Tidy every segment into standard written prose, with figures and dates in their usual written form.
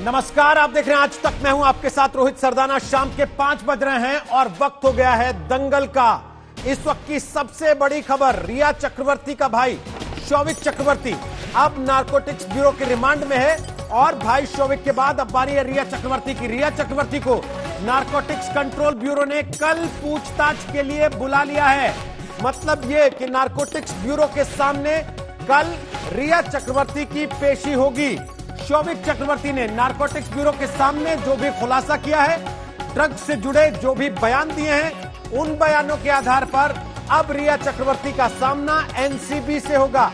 नमस्कार, आप देख रहे हैं आज तक। मैं हूं आपके साथ रोहित सरदाना। शाम के 5 बज रहे हैं और वक्त हो गया है दंगल का। इस वक्त की सबसे बड़ी खबर, रिया चक्रवर्ती का भाई शौविक चक्रवर्ती अब नारकोटिक्स ब्यूरो के रिमांड में है और भाई शौविक के बाद अब बारी है रिया चक्रवर्ती की। रिया चक्रवर्ती को नारकोटिक्स कंट्रोल ब्यूरो ने कल पूछताछ के लिए बुला लिया है। मतलब यह कि नारकोटिक्स ब्यूरो के सामने कल रिया चक्रवर्ती की पेशी होगी। शौविक चक्रवर्ती ने नारकोटिक्स ब्यूरो के सामने जो भी खुलासा किया है, ड्रग्स से जुड़े जो भी बयान दिए हैं, उन बयानों के आधार पर अब रिया चक्रवर्ती का सामना एनसीबी से होगा।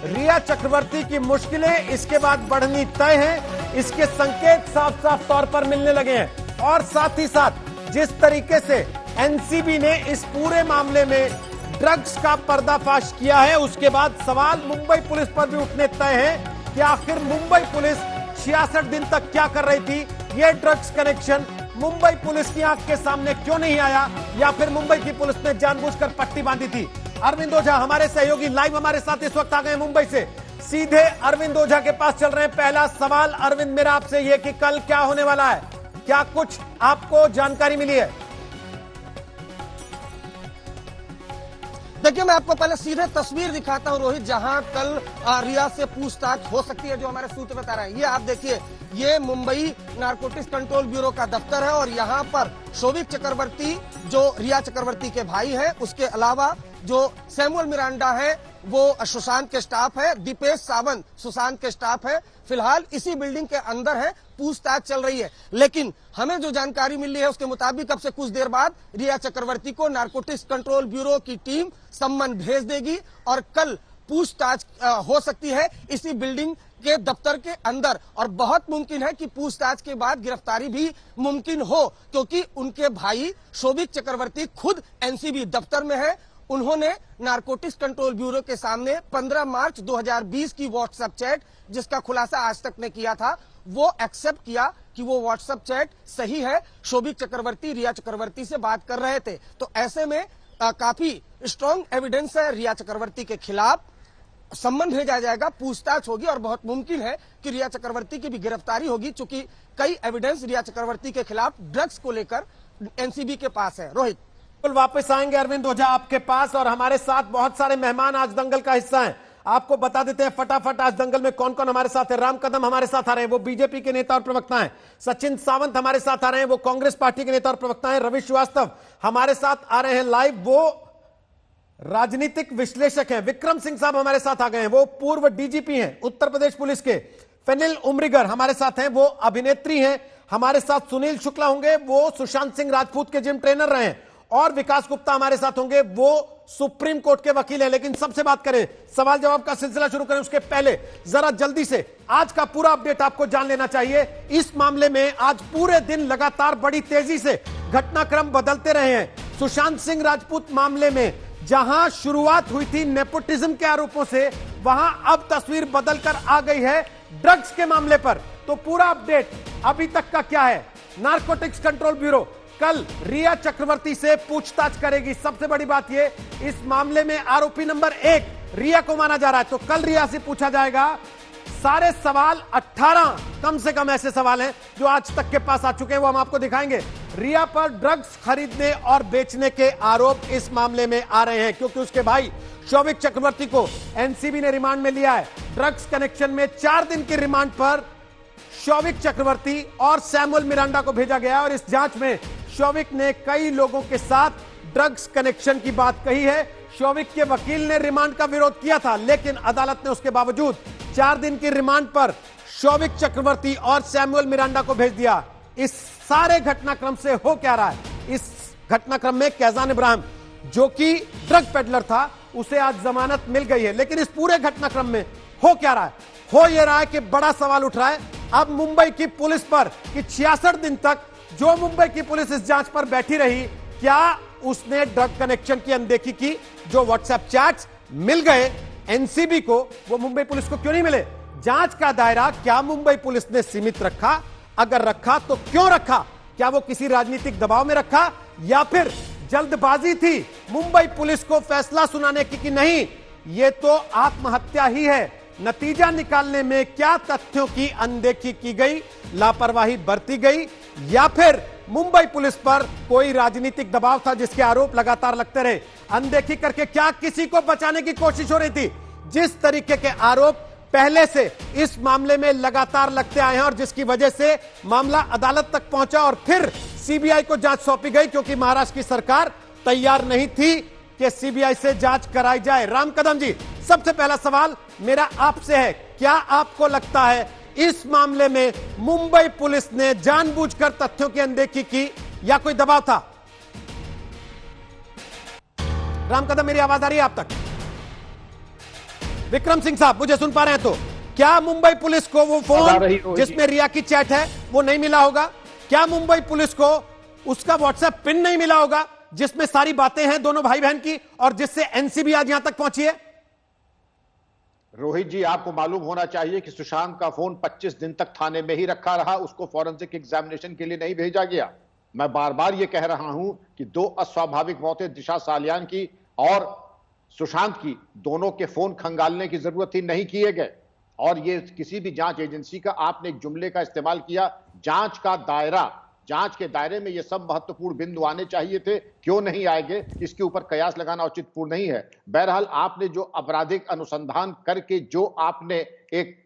रिया चक्रवर्ती की मुश्किलें इसके बाद बढ़नी तय हैं, इसके संकेत साफ साफ तौर पर मिलने लगे हैं। और साथ ही साथ जिस तरीके से एनसीबी ने इस पूरे मामले में ड्रग्स का पर्दाफाश किया है, उसके बाद सवाल मुंबई पुलिस पर भी उठने तय हैं कि आखिर मुंबई पुलिस 66 दिन तक क्या कर रही थी। यह ड्रग्स कनेक्शन मुंबई पुलिस की आंख के सामने क्यों नहीं आया, या फिर मुंबई की पुलिस ने जानबूझकर पट्टी बांधी थी। अरविंद ओझा हमारे सहयोगी लाइव हमारे साथ इस वक्त आ गए मुंबई से। सीधे अरविंद ओझा के पास चल रहे हैं। पहला सवाल अरविंद मेरा आपसे यह कि कल क्या होने वाला है, क्या कुछ आपको जानकारी मिली है? देखिए, मैं आपको पहले सीधे तस्वीर दिखाता हूं रोहित, जहां कल रिया से पूछताछ हो सकती है, जो हमारे सूत्र बता रहे हैं। ये आप देखिए, ये मुंबई नारकोटिक्स कंट्रोल ब्यूरो का दफ्तर है और यहाँ पर शौविक चक्रवर्ती जो रिया चक्रवर्ती के भाई हैं, उसके अलावा जो सैमुअल मिरांडा है वो सुशांत के स्टाफ है, दीपेश सावंत सुशांत के स्टाफ है। फिलहाल इसी बिल्डिंग के अंदर है, पूछताछ चल रही है। लेकिन हमें जो जानकारी मिली है उसके मुताबिक अब से कुछ देर बाद रिया चक्रवर्ती को नारकोटिक्स कंट्रोल ब्यूरो की टीम सम्मन भेज देगी और कल पूछताछ हो सकती है इसी बिल्डिंग के दफ्तर के अंदर। और बहुत मुमकिन है कि पूछताछ के बाद गिरफ्तारी भी मुमकिन हो, क्योंकि उनके भाई शौविक चक्रवर्ती खुद एनसीबी दफ्तर में है। उन्होंने नारकोटिक्स कंट्रोल ब्यूरो के सामने 15 मार्च 2020 की व्हाट्सएप चैट, जिसका खुलासा आज तक ने किया था, वो एक्सेप्ट किया कि वो व्हाट्सएप चैट सही है। शौविक चक्रवर्ती रिया चक्रवर्ती से बात कर रहे थे। तो ऐसे में काफी स्ट्रॉन्ग एविडेंस है रिया चक्रवर्ती के खिलाफ। सम्मन भेजा जाएगा, पूछताछ होगी और बहुत मुमकिन है कि रिया चक्रवर्ती की भी गिरफ्तारी होगी, चूंकि कई एविडेंस रिया चक्रवर्ती के खिलाफ ड्रग्स को लेकर एनसीबी के पास है। रोहित, वापस आएंगे अरविंद ओझा आपके पास, और हमारे साथ बहुत सारे मेहमान आज दंगल का हिस्सा हैं। आपको बता देते हैं फटाफट आज दंगल में कौन कौन हमारे साथ है। राम कदम हमारे साथ आ रहे हैं, वो बीजेपी के नेता और प्रवक्ता हैं। सचिन सावंत हमारे साथ आ रहे हैं, वो कांग्रेस पार्टी के नेता और प्रवक्ता हैं। रवि श्रीवास्तव हमारे साथ आ रहे हैं लाइव, वो राजनीतिक विश्लेषक हैं। विक्रम सिंह साहब हमारे साथ आ गए हैं, वो पूर्व डीजीपी हैं उत्तर प्रदेश पुलिस के। फेनिल उमरीगर हमारे साथ हैं, वो अभिनेत्री हैं। हमारे साथ सुनील शुक्ला होंगे, वो सुशांत सिंह राजपूत के जिम ट्रेनर रहे हैं। और विकास गुप्ता हमारे साथ होंगे, वो सुप्रीम कोर्ट के वकील हैं। लेकिन सबसे बात करें, सवाल जवाब का सिलसिला शुरू करें उसके पहले जरा जल्दी से आज का पूरा अपडेट आपको जान लेना चाहिए। इस मामले में आज पूरे दिन लगातार बड़ी तेजी से घटनाक्रम बदलते रहे हैं। सुशांत सिंह राजपूत मामले में जहां शुरुआत हुई थी नेपोटिज्म के आरोपों से, वहां अब तस्वीर बदलकर आ गई है ड्रग्स के मामले पर। तो पूरा अपडेट अभी तक का क्या है? नारकोटिक्स कंट्रोल ब्यूरो कल रिया चक्रवर्ती से पूछताछ करेगी। सबसे बड़ी बात यह, इस मामले में आरोपी नंबर 1 रिया को माना जा रहा है, तो कल रिया से पूछा जाएगा सारे सवाल। 18 कम से कम ऐसे सवाल हैं जो आज तक के पास आ चुके हैं, वो हम आपको दिखाएंगे। रिया पर ड्रग्स खरीदने और बेचने के आरोप इस मामले में आ रहे हैं, क्योंकि उसके भाई शौविक चक्रवर्ती को एनसीबी ने रिमांड में लिया है। ड्रग्स कनेक्शन में 4 दिन की रिमांड पर शौविक चक्रवर्ती और सैमुअल मिरांडा को भेजा गया। और इस जांच में शौविक ने कई लोगों के साथ ड्रग्स कनेक्शन की बात कही है। शौविक के वकील ने रिमांड का विरोध किया था, लेकिन अदालत ने उसके बावजूद 4 दिन की रिमांड पर शौविक चक्रवर्ती और सैमुअल मिरांडा को भेज दिया। इस सारे घटनाक्रम से हो क्या रहा है? इस घटनाक्रम में कैजान इब्राहिम, जो कि ड्रग पेडलर था, उसे आज जमानत मिल गई है। लेकिन इस पूरे घटनाक्रम में हो क्या रहा है? हो यह रहा है कि बड़ा सवाल उठ रहा है अब मुंबई की पुलिस पर कि 66 दिन तक जो मुंबई की पुलिस इस जांच पर बैठी रही, क्या उसने ड्रग कनेक्शन की अनदेखी की? जो व्हाट्सएप चैट्स मिल गए एनसीबी को, वो मुंबई पुलिस को क्यों नहीं मिले? जांच का दायरा क्या मुंबई पुलिस ने सीमित रखा? अगर रखा तो क्यों रखा? क्या वो किसी राजनीतिक दबाव में रखा, या फिर जल्दबाजी थी मुंबई पुलिस को फैसला सुनाने की कि नहीं ये तो आत्महत्या ही है? नतीजा निकालने में क्या तथ्यों की अनदेखी की गई, लापरवाही बरती गई, या फिर मुंबई पुलिस पर कोई राजनीतिक दबाव था जिसके आरोप लगातार लगते रहे? अनदेखी करके क्या किसी को बचाने की कोशिश हो रही थी? जिस तरीके के आरोप पहले से इस मामले में लगातार लगते आए हैं और जिसकी वजह से मामला अदालत तक पहुंचा और फिर सीबीआई को जांच सौंपी गई, क्योंकि महाराष्ट्र की सरकार तैयार नहीं थी कि सीबीआई से जांच कराई जाए। राम कदम जी, सबसे पहला सवाल मेरा आपसे है, क्या आपको लगता है इस मामले में मुंबई पुलिस ने जानबूझकर तथ्यों की अनदेखी की या कोई दबाव था? राम कदम, मेरी आवाज आ रही है आप तक? विक्रम सिंह साहब, मुझे सुन पा रहे हैं? तो क्या मुंबई पुलिस को वो फोन जिसमें रिया की चैट है वो नहीं मिला होगा? क्या मुंबई पुलिस को उसका व्हाट्सएप पिन नहीं मिला होगा जिसमें सारी बातें हैं दोनों भाई बहन की और जिससे एनसीबी आज यहां तक पहुंची है? रोहित जी, आपको मालूम होना चाहिए कि सुशांत का फोन 25 दिन तक थाने में ही रखा रहा, उसको फॉरेंसिक एग्जामिनेशन के लिए नहीं भेजा गया। मैं बार बार यह कह रहा हूं कि 2 अस्वाभाविक मौतें दिशा सालियान की और सुशांत की, दोनों के फोन खंगालने की जरूरत ही नहीं किए गए। और ये किसी भी जांच एजेंसी का, आपने एक जुमले का इस्तेमाल किया, जांच का दायरा, जांच के दायरे में ये सब महत्वपूर्ण बिंदु आने चाहिए थे, क्यों नहीं आएंगे, इसके ऊपर कयास लगाना औचित्यपूर्ण नहीं है। बहरहाल आपने जो आपराधिक अनुसंधान करके जो आपने एक,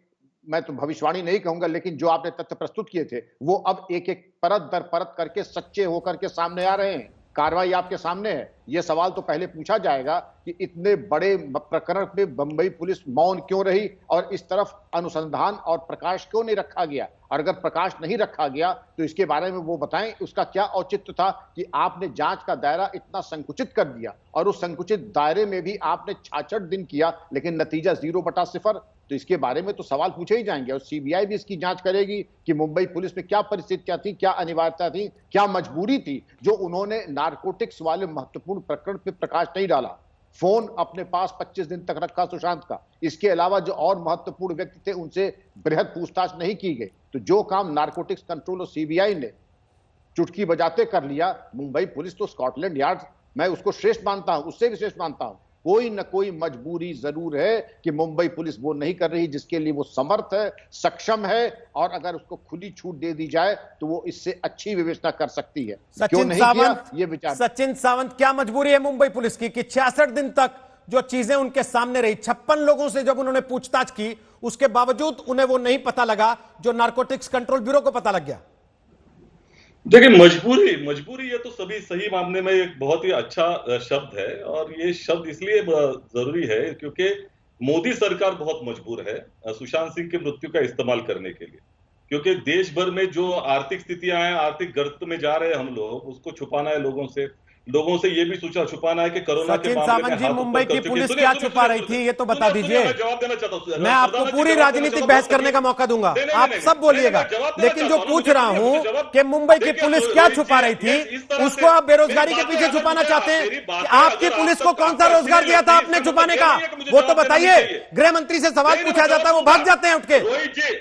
मैं तो भविष्यवाणी नहीं कहूंगा, लेकिन जो आपने तथ्य प्रस्तुत किए थे वो अब एक एक परत दर परत करके सच्चे होकर के सामने आ रहे हैं। कार्रवाई आपके सामने है। यह सवाल तो पहले पूछा जाएगा कि इतने बड़े प्रकरण में मुंबई पुलिस मौन क्यों रही और इस तरफ अनुसंधान और प्रकाश क्यों नहीं रखा गया? और अगर प्रकाश नहीं रखा गया तो इसके बारे में वो बताएं, उसका क्या औचित्य था कि आपने जांच का दायरा इतना संकुचित कर दिया और उस संकुचित दायरे में भी आपने 66 दिन किया लेकिन नतीजा 0/0। तो इसके बारे में तो सवाल पूछे ही जाएंगे और सीबीआई भी इसकी जांच करेगी कि मुंबई पुलिस में क्या परिस्थितियां थी, क्या अनिवार्यता थी, क्या मजबूरी थी जो उन्होंने नारकोटिक्स वाले महत्वपूर्ण प्रकरण पे प्रकाश नहीं डाला। फोन अपने पास 25 दिन तक रखा सुशांत का, इसके अलावा जो और महत्वपूर्ण व्यक्ति थे उनसे बृहद पूछताछ नहीं की गई। तो जो काम नारकोटिक्स कंट्रोल और सीबीआई ने चुटकी बजाते कर लिया, मुंबई पुलिस तो स्कॉटलैंड यार्ड, मैं उसको श्रेष्ठ मानता हूं, उससे भी श्रेष्ठ मानता हूं। कोई न कोई मजबूरी जरूर है कि मुंबई पुलिस वो नहीं कर रही जिसके लिए वो समर्थ है, सक्षम है, और अगर उसको खुली छूट दे दी जाए तो वो इससे अच्छी विवेचना कर सकती है। क्यों नहीं किया ये विचार? सचिन सावंत, क्या मजबूरी है मुंबई पुलिस की कि 66 दिन तक जो चीजें उनके सामने रही, 56 लोगों से जब उन्होंने पूछताछ की उसके बावजूद उन्हें वो नहीं पता लगा जो नारकोटिक्स कंट्रोल ब्यूरो को पता लग गया? देखिए, मजबूरी ये तो सभी सही मामले में एक बहुत ही अच्छा शब्द है और ये शब्द इसलिए जरूरी है क्योंकि मोदी सरकार बहुत मजबूर है सुशांत सिंह की मृत्यु का इस्तेमाल करने के लिए, क्योंकि देश भर में जो आर्थिक स्थितियां हैं, आर्थिक गर्त में जा रहे हैं हम लोग, उसको छुपाना है लोगों से ये भी छुपाना है कि कोरोना के मामले में जी, मुंबई की पुलिस क्या छुपा रही थी ये तो बता दीजिए। जवाब देना चाहता हूं, मैं आपको पूरी राजनीतिक बहस करने का मौका दूंगा, आप सब बोलिएगा, लेकिन जो पूछ रहा हूं कि मुंबई की पुलिस क्या छुपा रही थी, उसको आप बेरोजगारी के पीछे छुपाना चाहते हैं कि आपकी पुलिस को कौन सा रोजगार दिया था आपने छुपाने का, वो तो बताइए। गृह मंत्री से सवाल पूछा जाता है वो भाग जाते हैं उठ के,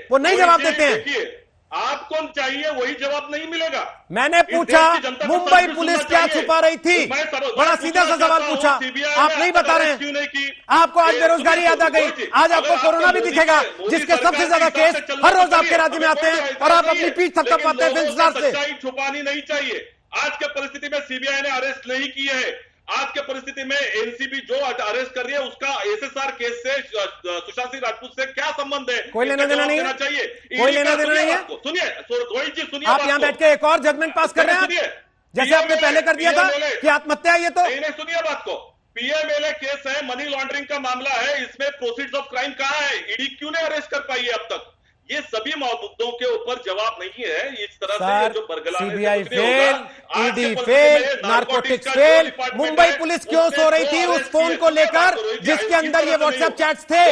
वो नहीं जवाब देते हैं। आपको चाहिए वही जवाब नहीं मिलेगा। मैंने पूछा मुंबई पुलिस क्या छुपा रही थी, बड़ा सीधा सा सवाल पूछा, आप नहीं बता रहे हैं। आपको आज बेरोजगारी याद आ गई, आज आपको कोरोना भी दिखेगा जिसके सबसे ज्यादा केस हर रोज आपके राज्य में आते हैं और आप अपनी पीठ थपथपाते हैं फिल्म स्टार से। सच्चाई छुपानी नहीं चाहिए। आज के परिस्थिति में सीबीआई ने अरेस्ट नहीं किए हैं। आज के परिस्थिति में एनसीबी जो अरेस्ट कर रही है उसका एसएसआर केस से सुशांत सिंह राजपूत से क्या संबंध है? कोई लेना देना नहीं है, चाहिए कोई लेना देना नहीं है। सुनिए रोहित जी, सुनिए, आप यहाँ बैठ के एक और जजमेंट पास कर रहे हैं जैसे आपने पहले कर दिया था कि आत्महत्या है ये तो। नहीं, सुनिए बात को। पीएमएलए केस है, मनी लॉन्ड्रिंग का मामला है, इसमें प्रोसीड्स ऑफ क्राइम कहां है? ईडी क्यों नहीं अरेस्ट कर पाई है अब तक? ये सभी मुद्दों के ऊपर जवाब नहीं है। इस तरह से ये जो बरगलाने CBI fail, ED fail, narcotics fail, Mumbai police क्यों सो रही थी उस फोन को लेकर जिसके अंदर ये व्हाट्सएप चैट्स थे?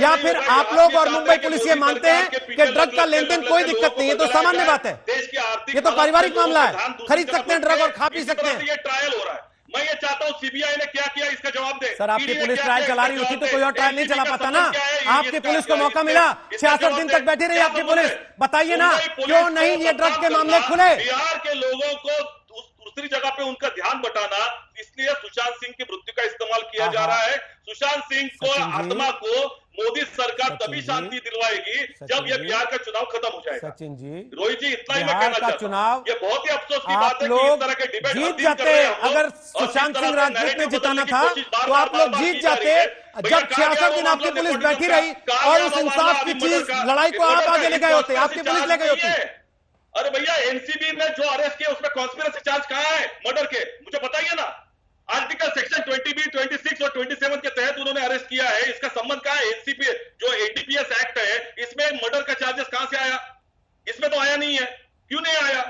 या फिर आप लोग और मुंबई पुलिस ये मानते हैं कि ड्रग का लेन देन कोई दिक्कत नहीं है, तो सामान्य बात है, ये तो पारिवारिक मामला है, खरीद सकते हैं ड्रग और खा पी सकते हैं। ये ट्रायल हो रहा है। मैं ये चाहता हूं सीबीआई ने क्या किया इसका जवाब दे। सर, आपकी पुलिस ट्रायल चला रही होती तो कोई और ट्रायल नहीं चला पाता ना। आपकी पुलिस को मौका मिला, 66 दिन तक बैठी रही आपकी पुलिस, बताइए ना क्यों नहीं ये ड्रग के मामले खुले? बिहार के लोगों को दूसरी जगह पे उनका ध्यान बटाना, इसलिए सुशांत सिंह की मृत्यु का इस्तेमाल किया जा रहा है। सुशांत सिंह को आत्मा को मोदी सरकार तभी शांति दिलवाएगी जब ये बिहार का चुनाव खत्म हो जाएगा। सचिन जी, रोहित जी, इतना ही मैं कहना चाहता हूं। चुनाव ये बहुत ही अफसोस की आप बात है कि इस तरह के डिबेट जीत जाते। अगर सुशांत सिंह राजपूत ने जिताना था तो आप लोग जीत जाते। जब 66 दिन आपकी पुलिस बैठी रही और उस इंसाफ की चीज लड़ाई को आप आगे ले गए होते, आपकी पुलिस ले गई होती। अरे भैया, एनसीबी में जो अरेस्ट किया उसमें कॉन्स्पिरेसी चार्ज कहां है मर्डर के, मुझे बताइए ना। आर्टिकल सेक्शन 20B, 26 और 27 के तहत उन्होंने अरेस्ट किया है, इसका संबंध कहां है? एनसीपी जो एनडीपीएस एक्ट है, इसमें मर्डर का चार्जेस कहां से आया? इसमें तो आया नहीं है। क्यों नहीं आया?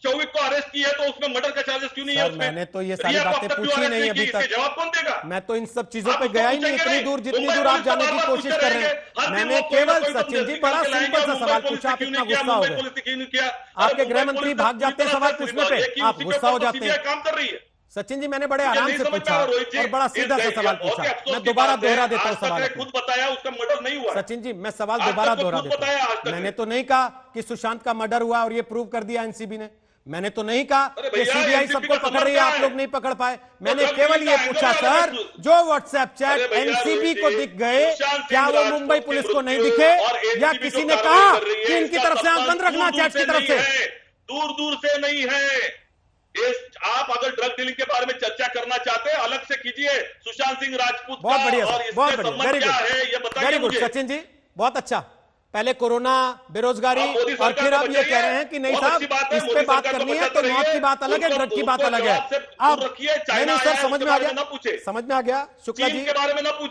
शौविक को अरेस्ट किया है तो उसमें मर्डर का चार्जेस क्यों नहीं है? मैंने तो ये सारी बातें पूछी नहीं अभी तक, जवाब कौन देगा? मैं तो इन सब चीजों पे गया ही नहीं इतनी दूर जितनी दूर आप जाने की कोशिश कर रहे हैं। मैंने केवल सचिन जी बड़ा सिंपल सा सवाल पूछा, आप इतना गुस्सा हो गए। आपके गृह मंत्री भाग जाते हैं सवाल पूछने पे, आप गुस्सा हो जाते हैं। काम कर रही है सचिन जी, मैंने बड़े आराम से पूछा और बड़ा सीधा सा सवाल पूछा। मैं दोबारा दोहरा देता हूँ सवाल। खुद बताया उसका मर्डर नहीं हुआ। सचिन जी, मैं सवाल दोबारा दोहरा देता हूँ। मैंने तो नहीं कहा कि सुशांत का मर्डर हुआ और ये प्रूव कर दिया एनसीबी ने। मैंने तो नहीं कहा कि सीबीआई सबको पकड़ रही है, आप लोग नहीं पकड़ पाए। मैंने केवल ये पूछा सर, जो व्हाट्सएप चैट एनसीबी को दिख गए, क्या वो मुंबई पुलिस को नहीं दिखे? या किसी ने कहा कि इनकी तरफ से आंख बंद रखना चैट की तरफ से? दूर दूर से नहीं है। आप अगर ड्रग डीलिंग के बारे में चर्चा करना चाहते हैं, अलग से कीजिए। सुशांत सिंह राजपूत बहुत बढ़िया, बहुत बढ़िया, very good, very good Sachin ji, बहुत अच्छा। पहले कोरोना, बेरोजगारी और फिर आप ये कह रहे हैं कि नहीं साहब इस पे बात करनी है तो मौत की बात अलग है, ड्रग की बात अलग है। अब नहीं सर, समझ में आ गया, समझ में आ गया। शुक्ला जी,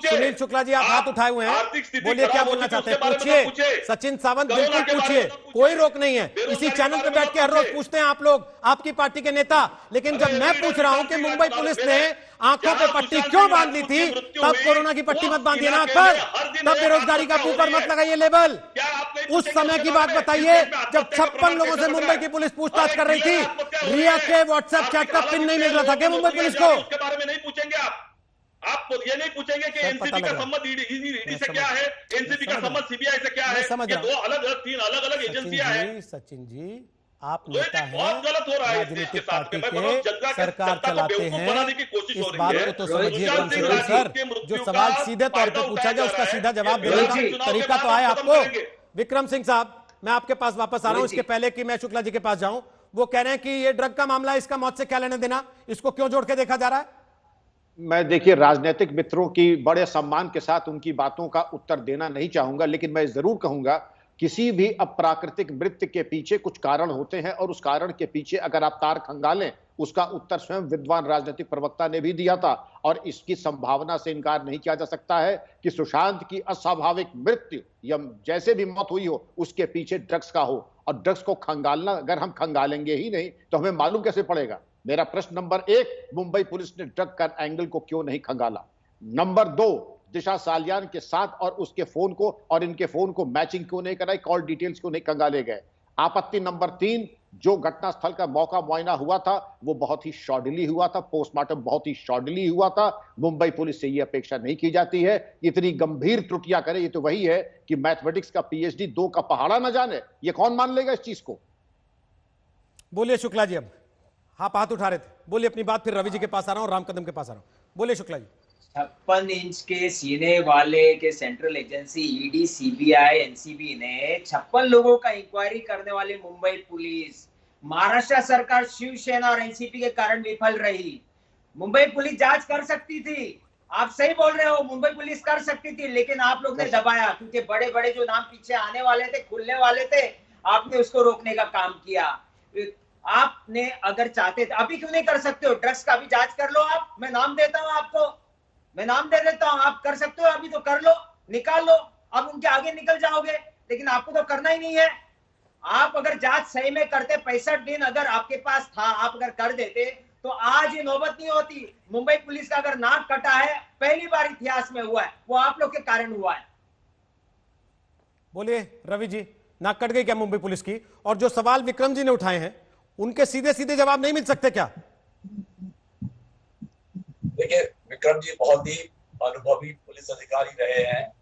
सुनील शुक्ला जी, आप हाथ उठाए हुए हैं, बोलिए क्या बोलना चाहते हैं, पूछिए। सचिन सावंत बिल्कुल पूछिए, कोई रोक नहीं है। इसी चैनल पे बैठ के हर रोज पूछते हैं आप लोग, आपकी पार्टी के नेता। लेकिन जब मैं पूछ रहा हूं कि मुंबई पुलिस ने आंखों पे पट्टी क्यों बांध ली थी, तब कोरोना की पट्टी मत बांधिए ना आंख पर, तब बेरोजगारी का ऊपर मत लगाइए लेबल। उस समय की बात बताइए जब 56 लोगों से मुंबई की पुलिस पूछताछ कर रही थी। रिया के व्हाट्सएप चैट का पिन नहीं मिल रहा था क्या मुंबई पुलिस को? उसके बारे में नहीं पूछेंगे आप ये नहीं पूछेंगे कि एनसीबी का संबंध ईडी से क्या है, एनसीबी का संबंध सीबीआई से क्या है। ये दो अलग-अलग, तीन अलग-अलग एजेंसियां हैं। सचिन जी, आप नेता हैं, बहुत गलत हो रहा है राजनीतिक पार्टी के, सरकार चलाते हैं, इस बात को तो समझिए कम से कम सर। जो सवाल सीधे तौर पे पूछा गया उसका सीधा जवाब देने का तरीका तो आया आपको। विक्रम सिंह साहब, मैं आपके पास वापस आ रहा हूं। इसके पहले कि मैं शुक्ला जी के पास जाऊं, वो कह रहे हैं कि ये ड्रग का मामला है, इसका मौत से क्या लेना देना, इसको क्यों जोड़ के देखा जा रहा है? मैं देखिए राजनीतिक मित्रों की बड़े सम्मान के साथ उनकी बातों का उत्तर देना नहीं चाहूंगा, लेकिन मैं जरूर कहूंगा किसी भी अप्राकृतिक मृत्यु के पीछे कुछ कारण होते हैं और उस कारण के पीछे अगर आप तार खंगालें, उसका उत्तर स्वयं विद्वान राजनीतिक प्रवक्ता ने भी दिया था। और इसकी संभावना से इनकार नहीं किया जा सकता है कि सुशांत की अस्वाभाविक मृत्यु या जैसे भी मौत हुई हो उसके पीछे ड्रग्स का हो। और ड्रग्स को खंगालना अगर हम खंगालेंगे ही नहीं तो हमें मालूम कैसे पड़ेगा? मेरा प्रश्न नंबर 1, मुंबई पुलिस ने ड्रग का एंगल को क्यों नहीं खंगाला? नंबर 2, दिशा सालियान के साथ और उसके फोन को और इनके फोन को मैचिंग क्यों नहीं कराई, कॉल डिटेल्स क्यों नहीं खंगाले गए? आपत्ति नंबर 3, जो घटनास्थल का मौका मुआयना हुआ था वो बहुत ही शॉर्डली हुआ था, पोस्टमार्टम बहुत ही शॉर्डली हुआ था। मुंबई पुलिस से ये अपेक्षा नहीं की जाती है इतनी गंभीर त्रुटियां करे। ये तो वही है कि मैथमेटिक्स का पीएचडी 2 का पहाड़ा ना जाने, ये कौन मान लेगा इस चीज को? बोलिए शुक्ला जी, अब आप हाथ उठा रहे थे, बोलिए अपनी बात, फिर रवि जी के पास आ रहा हूं, राम कदम के पास आ रहा हूं। बोलिए शुक्ला जी। 56 इंच के सीने वाले के central agency ED, CBI, NCB ने 56 लोगों का इंक्वायरी करने वाली मुंबई पुलिस, महाराष्ट्र सरकार, शिवसेना और एनसीपी के कारण विफल रही। मुंबई पुलिस जांच कर सकती थी, आप सही बोल रहे हो, मुंबई पुलिस कर सकती थी, लेकिन आप लोग ने दबाया क्योंकि बड़े बड़े जो नाम पीछे आने वाले थे, खुलने वाले थे, आपने उसको रोकने का काम किया। आपने अगर चाहते थे, अभी क्यों नहीं कर सकते हो? ड्रग्स का भी जांच कर लो आप, मैं नाम देता हूं आपको, मैं नाम दे देता हूं, आप कर सकते हो, अभी तो कर लो, निकाल लो, अब उनके आगे निकल जाओगे, लेकिन आपको तो करना ही नहीं है। आप अगर जांच सही में करते, 65 दिन अगर आपके पास था, आप अगर कर देते तो आज ये नौबत नहीं होती। मुंबई पुलिस का अगर नाक कटा है, पहली बार इतिहास में हुआ है, वो आप लोग के कारण हुआ है। बोलिए रवि जी, नाक कट गई क्या मुंबई पुलिस की? और जो सवाल विक्रम जी ने उठाए हैं उनके सीधे सीधे जवाब नहीं मिल सकते क्या? देखिए विक्रम जी बहुत ही अनुभवी पुलिस अधिकारी रहे हैं।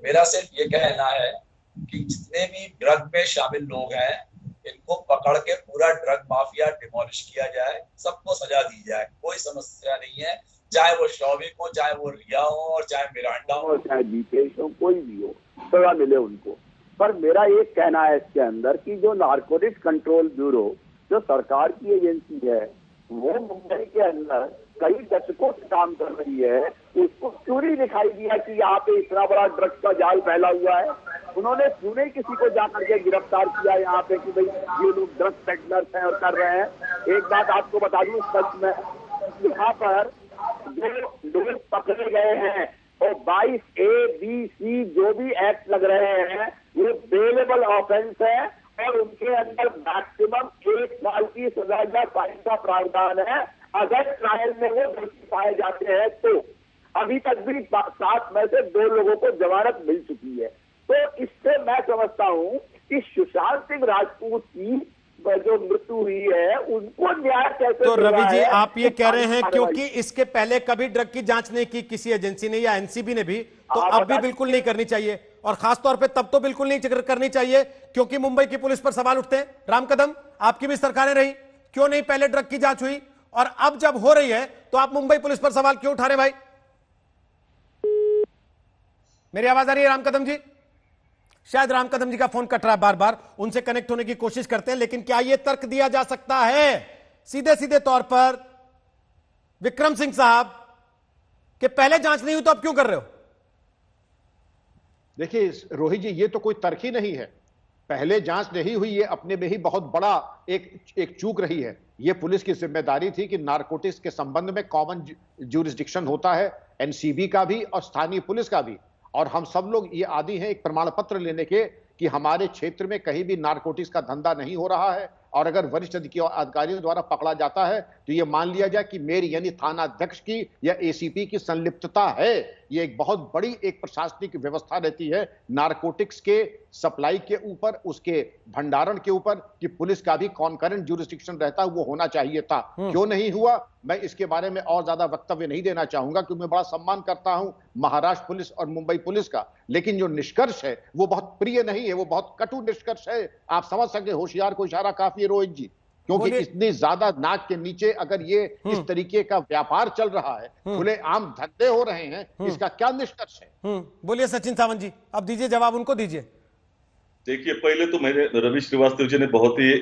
मेरा सिर्फ ये कहना है कि जितने भी ड्रग में शामिल लोग हैं इनको पकड़ के पूरा ड्रग माफिया डिमोलिश किया जाए, सबको सजा दी जाए, कोई समस्या नहीं है। चाहे वो शौविक हो, चाहे वो रिया हो, और चाहे मिरांडा हो, और चाहे दीपेश हो, कोई भी हो, सजा मिले उनको। पर मेरा एक कहना है इसके अंदर कि जो नारकोटिक्स कंट्रोल ब्यूरो जो सरकार की एजेंसी है, वो मुंबई के अंदर कई दशकों से काम कर रही है, उसको क्यों नहीं दिखाई दिया कि यहाँ पे इतना बड़ा ड्रग्स का जाल फैला हुआ है? उन्होंने क्यों नहीं किसी को जाकर के गिरफ्तार किया यहाँ पे कि भाई ये लोग ड्रग्स पेडलर्स हैं और कर रहे हैं? एक बात आपको बता दूं सच में, यहाँ पर जो लोग पकड़े गए हैं और 22A, B, C जो भी एक्ट लग रहे हैं, ये बेलेबल ऑफेंस है और उनके अंदर मैक्सिमम 1 साल की सजा या फाइन का प्रावधान है अगर ट्रायल में वो दोषी पाए जाते हैं तो। अभी तक भी 7 में से 2 लोगों को जमानत मिल चुकी है। तो इससे मैं समझता हूं कि सुशांत सिंह राजपूत की जो मृत्यु हुई है उनको न्याय कैसे तो मिला रवि जी, है? आप ये कह रहे हैं क्योंकि इसके पहले कभी ड्रग की जांच नहीं की किसी एजेंसी ने या एनसीबी ने भी, तो आप अब भी बता बिल्कुल नहीं करनी चाहिए, और खासतौर पे तब तो बिल्कुल नहीं करनी चाहिए क्योंकि मुंबई की पुलिस पर सवाल उठते हैं। राम कदम, आपकी भी सरकारें रही, क्यों नहीं पहले ड्रग की जांच हुई, और अब जब हो रही है तो आप मुंबई पुलिस पर सवाल क्यों उठा रहे भाई? मेरी आवाज आ रही है राम कदम जी? शायद राम कदम जी का फोन कट रहा है, बार बार उनसे कनेक्ट होने की कोशिश करते हैं। लेकिन क्या यह तर्क दिया जा सकता है सीधे सीधे तौर पर विक्रम सिंह साहब कि पहले जांच नहीं हुई तो अब क्यों कर रहे हो? देखिए रोहित जी, ये तो कोई तर्क ही नहीं है। पहले जांच नहीं हुई, ये अपने में ही बहुत बड़ा एक चूक रही है। ये पुलिस की जिम्मेदारी थी कि नारकोटिक्स के संबंध में कॉमन ज्यूरिसडिक्शन होता है, एनसीबी का भी और स्थानीय पुलिस का भी, और हम सब लोग ये आदी हैं एक प्रमाण पत्र लेने के कि हमारे क्षेत्र में कहीं भी नारकोटिक्स का धंधा नहीं हो रहा है, और अगर वरिष्ठ अधिकारियों द्वारा पकड़ा जाता है तो ये मान लिया जाए कि मेरी यानी थाना अध्यक्ष की या एसीपी की संलिप्तता है। ये एक बहुत बड़ी एक प्रशासनिक व्यवस्था रहती है नारकोटिक्स के सप्लाई के ऊपर, उसके भंडारण के ऊपर, कि पुलिस का भी कॉन्करेंट ज्यूरिसडिक्शन रहता है, वो होना चाहिए था। क्यों नहीं हुआ, मैं इसके बारे में और ज्यादा वक्तव्य नहीं देना चाहूंगा क्योंकि मैं बड़ा सम्मान करता हूं महाराष्ट्र पुलिस और मुंबई पुलिस का, लेकिन जो निष्कर्ष है वो बहुत प्रिय नहीं है, वो बहुत कटु निष्कर्ष है। आप समझ सकते, होशियार को इशारा काफी है रोहित जी, क्योंकि इतनी ज्यादा नाक के नीचे अगर ये इस तरीके का व्यापार चल रहा है, खुले आम धंधे हो रहे हैं, इसका क्या निष्कर्ष है? बोलिए सचिन सावंत जी, अब दीजिए जवाब, उनको दीजिए। देखिए, पहले तो मैंने रवि श्रीवास्तव जी ने बहुत ही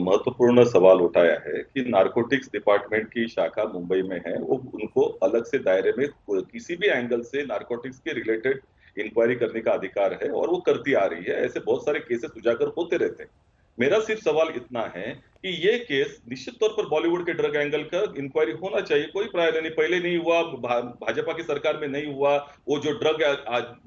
महत्वपूर्ण सवाल उठाया है कि नारकोटिक्स डिपार्टमेंट की शाखा मुंबई में है, वो उनको अलग से दायरे में किसी भी एंगल से नारकोटिक्स के रिलेटेड इंक्वायरी करने का अधिकार है और वो करती आ रही है। ऐसे बहुत सारे केसेस उजागर होते रहते हैं। मेरा सिर्फ सवाल इतना है कि ये केस निश्चित तौर पर बॉलीवुड के ड्रग एंगल का इंक्वायरी होना चाहिए, कोई प्राय नहीं, पहले नहीं हुआ, भाजपा की सरकार में नहीं हुआ, वो जो ड्रग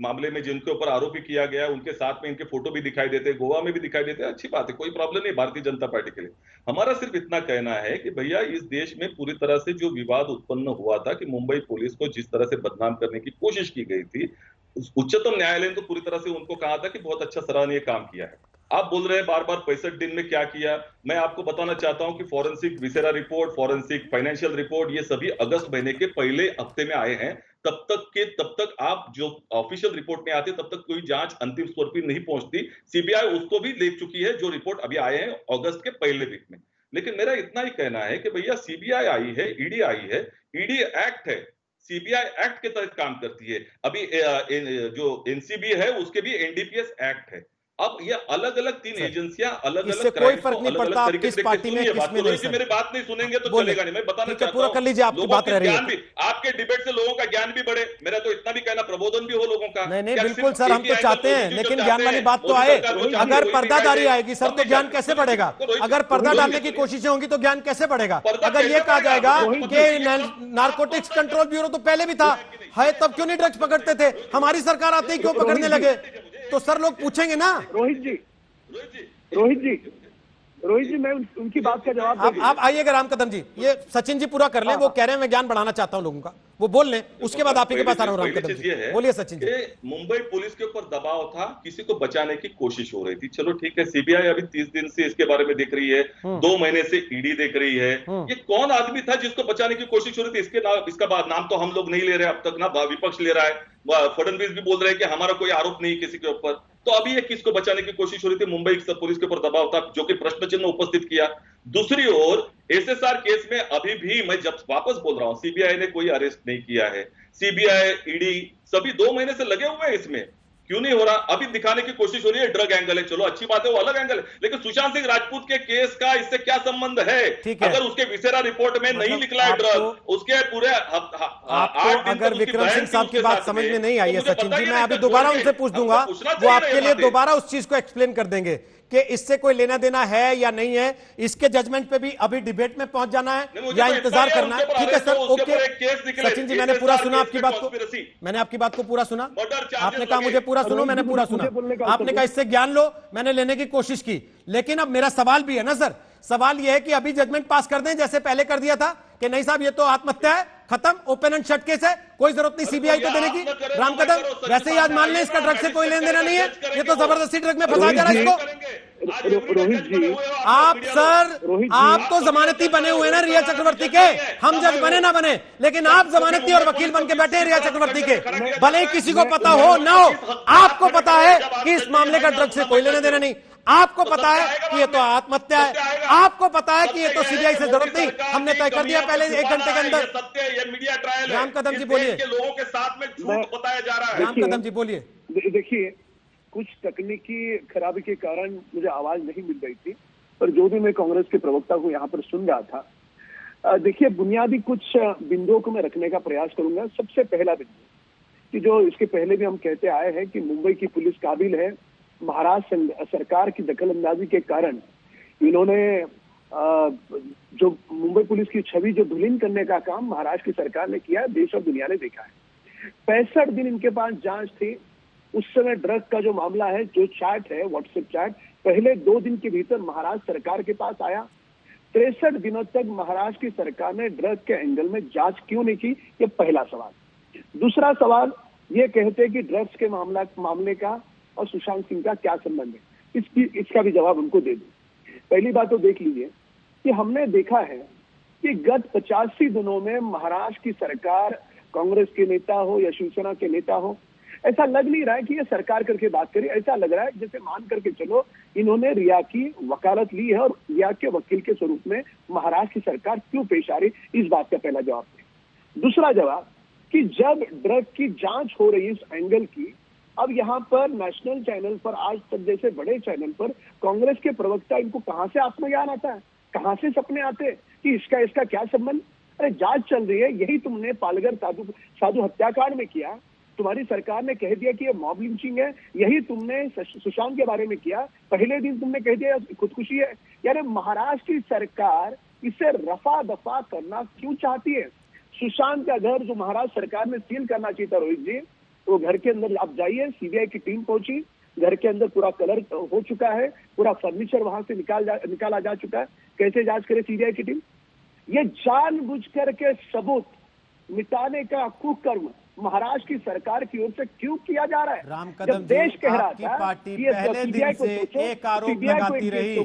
मामले में जिनके ऊपर आरोपी किया गया उनके साथ में इनके फोटो भी दिखाई देते, गोवा में भी दिखाई देते, अच्छी बात है, कोई प्रॉब्लम नहीं भारतीय जनता पार्टी के लिए। हमारा सिर्फ इतना कहना है कि भैया इस देश में पूरी तरह से जो विवाद उत्पन्न हुआ था कि मुंबई पुलिस को जिस तरह से बदनाम करने की कोशिश की गई थी, उच्चतम न्यायालय ने तो पूरी तरह से उनको कहा था कि बहुत अच्छा सराहनीय काम किया है। आप बोल रहे हैं बार बार 65 दिन में क्या किया, मैं आपको बताना चाहता हूं कि forensic viscera report, forensic financial report, ये सभी अगस्त महीने के पहले हफ्ते में आए हैं। तब तक आप जो ऑफिशियल रिपोर्ट नहीं आते तब तक कोई जांच अंतिम स्वर पर नहीं पहुंचती। सीबीआई उसको भी ले चुकी है, जो रिपोर्ट अभी आए हैं अगस्त के पहले वीक में। लेकिन मेरा इतना ही कहना है कि भैया सीबीआई आई है, ईडी आई है, ईडी एक्ट है, सीबीआई एक्ट के तहत काम करती है। अभी जो एनसीबी है उसके भी एनडीपीएस एक्ट है। अब ये अलग अलग 3 एजेंसियां अलग अलग कोई फर्क नहीं पड़ता आप किस पार्टी में किस में नहीं। मेरी बात नहीं सुनेंगे तो चलेगा नहीं। मैं बताना चाहता पूरा कर लीजिए, आपकी बात रह रही है। आपके डिबेट से लोगों का ज्ञान भी बढ़े, मेरा तो इतना भी कहना, प्रबोधन भी हो लोगों का। नहीं बिल्कुल सर, हम तो चाहते हैं, लेकिन ज्ञान वाली बात तो आए। अगर पर्दादारी आएगी सर तो ज्ञान कैसे बढ़ेगा? अगर पर्दा डालने की कोशिशें होंगी तो ज्ञान कैसे बढ़ेगा? अगर ये कहा जाएगा कि नारकोटिक्स कंट्रोल ब्यूरो तो पहले भी था है, तब क्यों नहीं ड्रग्स पकड़ते थे, हमारी सरकार आते ही क्यों पकड़ने लगे? तो सर लोग पूछेंगे ना। रोहित जी मैं उनकी बात का जवाब आप आइएगा राम कदम जी, ये सचिन जी पूरा कर लें, वो कह रहे हैं मैं ज्ञान बढ़ाना चाहता हूं लोगों का, वो बोल लें, उसके बाद आप ही के पास आ रहा हूं राम कदम जी। बोलिए सचिन जी। मुंबई पुलिस के ऊपर दबाव था, किसी को बचाने की कोशिश हो रही थी, चलो ठीक है, सीबीआई अभी 30 दिन से इसके बारे में देख रही है, 2 महीने से ईडी देख रही है। ये कौन आदमी था जिसको बचाने की कोशिश हो रही थी? इसका बाद नाम तो हम लोग नहीं ले रहे अब तक, ना विपक्ष ले रहा है, फडणवीस भी बोल रहे हैं कि हमारा कोई आरोप नहीं किसी के ऊपर। तो अभी ये किसको बचाने की कोशिश हो रही थी? मुंबई पुलिस के ऊपर दबाव था, जो कि प्रश्न चिन्ह उपस्थित किया। दूसरी ओर एसएसआर केस में अभी भी मैं जब वापस बोल रहा हूं, सीबीआई ने कोई अरेस्ट नहीं किया है। सीबीआई, ईडी सभी 2 महीने से लगे हुए हैं इसमें, क्यों नहीं हो रहा? अभी दिखाने की कोशिश हो रही है ड्रग एंगल है, चलो अच्छी बात है, वो अलग एंगल है, लेकिन सुशांत सिंह राजपूत के केस का इससे क्या संबंध है? अगर उसके विसेरा रिपोर्ट में नहीं निकला है ड्रग, उसके पूरे आपको अगर विक्रम सिंह साहब की बात समझ में नहीं आई है सचिन जी, मैं अभी दोबारा उनसे पूछ दूंगा, वो आपके लिए दोबारा उस चीज को एक्सप्लेन कर देंगे कि इससे कोई लेना देना है या नहीं है। इसके जजमेंट पे भी अभी डिबेट में पहुंच जाना है या इंतजार करना है? ठीक है सर, ओके सचिन जी, मैंने पूरा सुना आपकी बात को, मैंने आपकी बात को पूरा सुना। आपने कहा मुझे पूरा सुनो, मैंने पूरा सुना। आपने कहा इससे ज्ञान लो, मैंने लेने की कोशिश की। लेकिन अब मेरा सवाल भी है ना सर, सवाल यह है कि अभी जजमेंट पास कर दें जैसे पहले कर दिया था कि नहीं साहब ये तो आत्महत्या है, खत्म, ओपन एंड शट केस है, कोई जरूरत नहीं सीबीआई को देने की। राम कदम, वैसे ही आज मान लें इसका ड्रग से कोई लेन देना नहीं है, ये तो जबरदस्ती ड्रग में फंसा जा रहा है इसको। रोहित जी, आप सर, आप तो जमानती बने हुए ना रिया चक्रवर्ती के, हम जज बने ना बने, लेकिन आप जमानती और वकील बन के बैठे हैं रिया चक्रवर्ती के। भले ही किसी को पता हो ना हो, आपको पता है कि इस मामले का ड्रग से कोई लेना देना नहीं, आपको पता है कि ये तो आत्महत्या है, आपको पता है कि ये तो सीबीआई से जरूरत नहीं, हमने तय कर दिया पहले 1 घंटे के अंदर। सत्य है, ये मीडिया ट्रायल है। राम कदम जी बोलिए। लोगों के साथ में झूठ बताया जा रहा है। राम कदम जी बोलिए। देखिए, कुछ तकनीकी खराबी के कारण मुझे आवाज नहीं मिल रही थी, पर जो भी मैं कांग्रेस के प्रवक्ता को यहाँ पर सुन रहा था, देखिए बुनियादी कुछ बिंदुओं को मैं रखने का प्रयास करूंगा। सबसे पहला बिंदु कि जो इसके पहले भी हम कहते आए हैं कि मुंबई की पुलिस काबिल है, महाराष्ट्र सरकार की दखल अंदाजी के कारण इन्होंने जो मुंबई पुलिस की छवि जो धुलीन करने का काम महाराष्ट्र की सरकार ने किया है, देश और दुनिया ने देखा है। 65 दिन इनके पास जांच थी। उस समय ड्रग का जो मामला है, जो चैट है, व्हाट्सएप चैट, पहले 2 दिन के भीतर महाराष्ट्र सरकार के पास आया। 63 दिनों तक महाराष्ट्र की सरकार ने ड्रग के एंगल में जांच क्यों नहीं की? ये पहला सवाल। दूसरा सवाल, ये कहते कि ड्रग्स के मामले का और सुशांत सिंह का क्या संबंध है? इसका भी जवाब उनको दे दूं। पहली बात तो देख लीजिए कि हमने देखा है कि गत 85 दिनों में महाराष्ट्र की सरकार, कांग्रेस के नेता हो या शिवसेना के नेता हो, ऐसा लग नहीं रहा है कि ये सरकार करके बात करे। ऐसा लग रहा है जैसे मान करके चलो इन्होंने रिया की वकालत ली है और रिया के वकील के स्वरूप में महाराष्ट्र की सरकार क्यों पेश आ रही, इस बात का पहला जवाब है। दूसरा जवाब कि जब ड्रग की जांच हो रही है इस एंगल की, अब यहाँ पर नेशनल चैनल पर, आज तक जैसे बड़े चैनल पर कांग्रेस के प्रवक्ता, इनको कहां से आत्मज्ञान आता है, कहां से सपने आते हैं कि इसका क्या संबंध? अरे जांच चल रही है, यही तुमने पालघर साधु हत्याकांड में किया, तुम्हारी सरकार ने कह दिया कि ये मॉब लिंचिंग है, यही तुमने सुशांत के बारे में किया, पहले दिन तुमने कह दिया खुदकुशी है। यार महाराष्ट्र की सरकार इसे रफा दफा करना क्यों चाहती है? सुशांत का घर जो महाराष्ट्र सरकार ने सील करना चाहिए था रोहित जी, तो घर के अंदर आप जाइए, सीबीआई की टीम पहुंची, घर के अंदर पूरा कलर हो चुका है, पूरा फर्नीचर वहां से निकाला जा चुका है। कैसे जांच करे सीबीआई की टीम? ये जानबूझ करके सबूत मिटाने का कुकर्म महाराष्ट्र की सरकार की ओर से क्यों किया जा रहा है? राम कदम जब देश कह रहा आपकी था पार्टी कि पहले दिन से एक आरोप लगाती रही,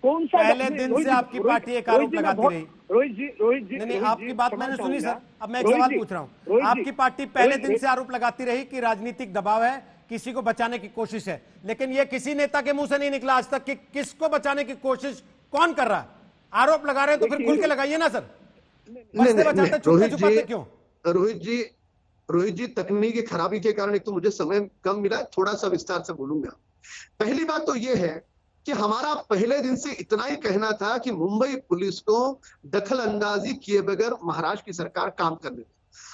कौन सा पहले दिन से आपकी पार्टी एक आरोप लगाती रही। रोहित जी नहीं, आपकी बात मैंने सुनी सर, अब मैं एक सवाल पूछ रहा हूँ। आपकी पार्टी पहले दिन से आरोप लगाती रही कि राजनीतिक दबाव है, किसी को बचाने की कोशिश है, लेकिन यह किसी नेता के मुंह से नहीं निकला आज तक कि किसको बचाने की कोशिश कौन कर रहा है। आरोप लगा रहे हैं तो फिर खुल के लगाइए ना सर, बचाते छुपते छुपाते क्यों? रोहित जी, तकनीकी खराबी के कारण एक तो मुझे समय कम मिला, थोड़ा सा विस्तार से बोलूंगा। पहली बात तो यह है कि हमारा पहले दिन से इतना ही कहना था कि मुंबई पुलिस को दखल अंदाजी किए बगैर महाराष्ट्र की सरकार काम करने दी।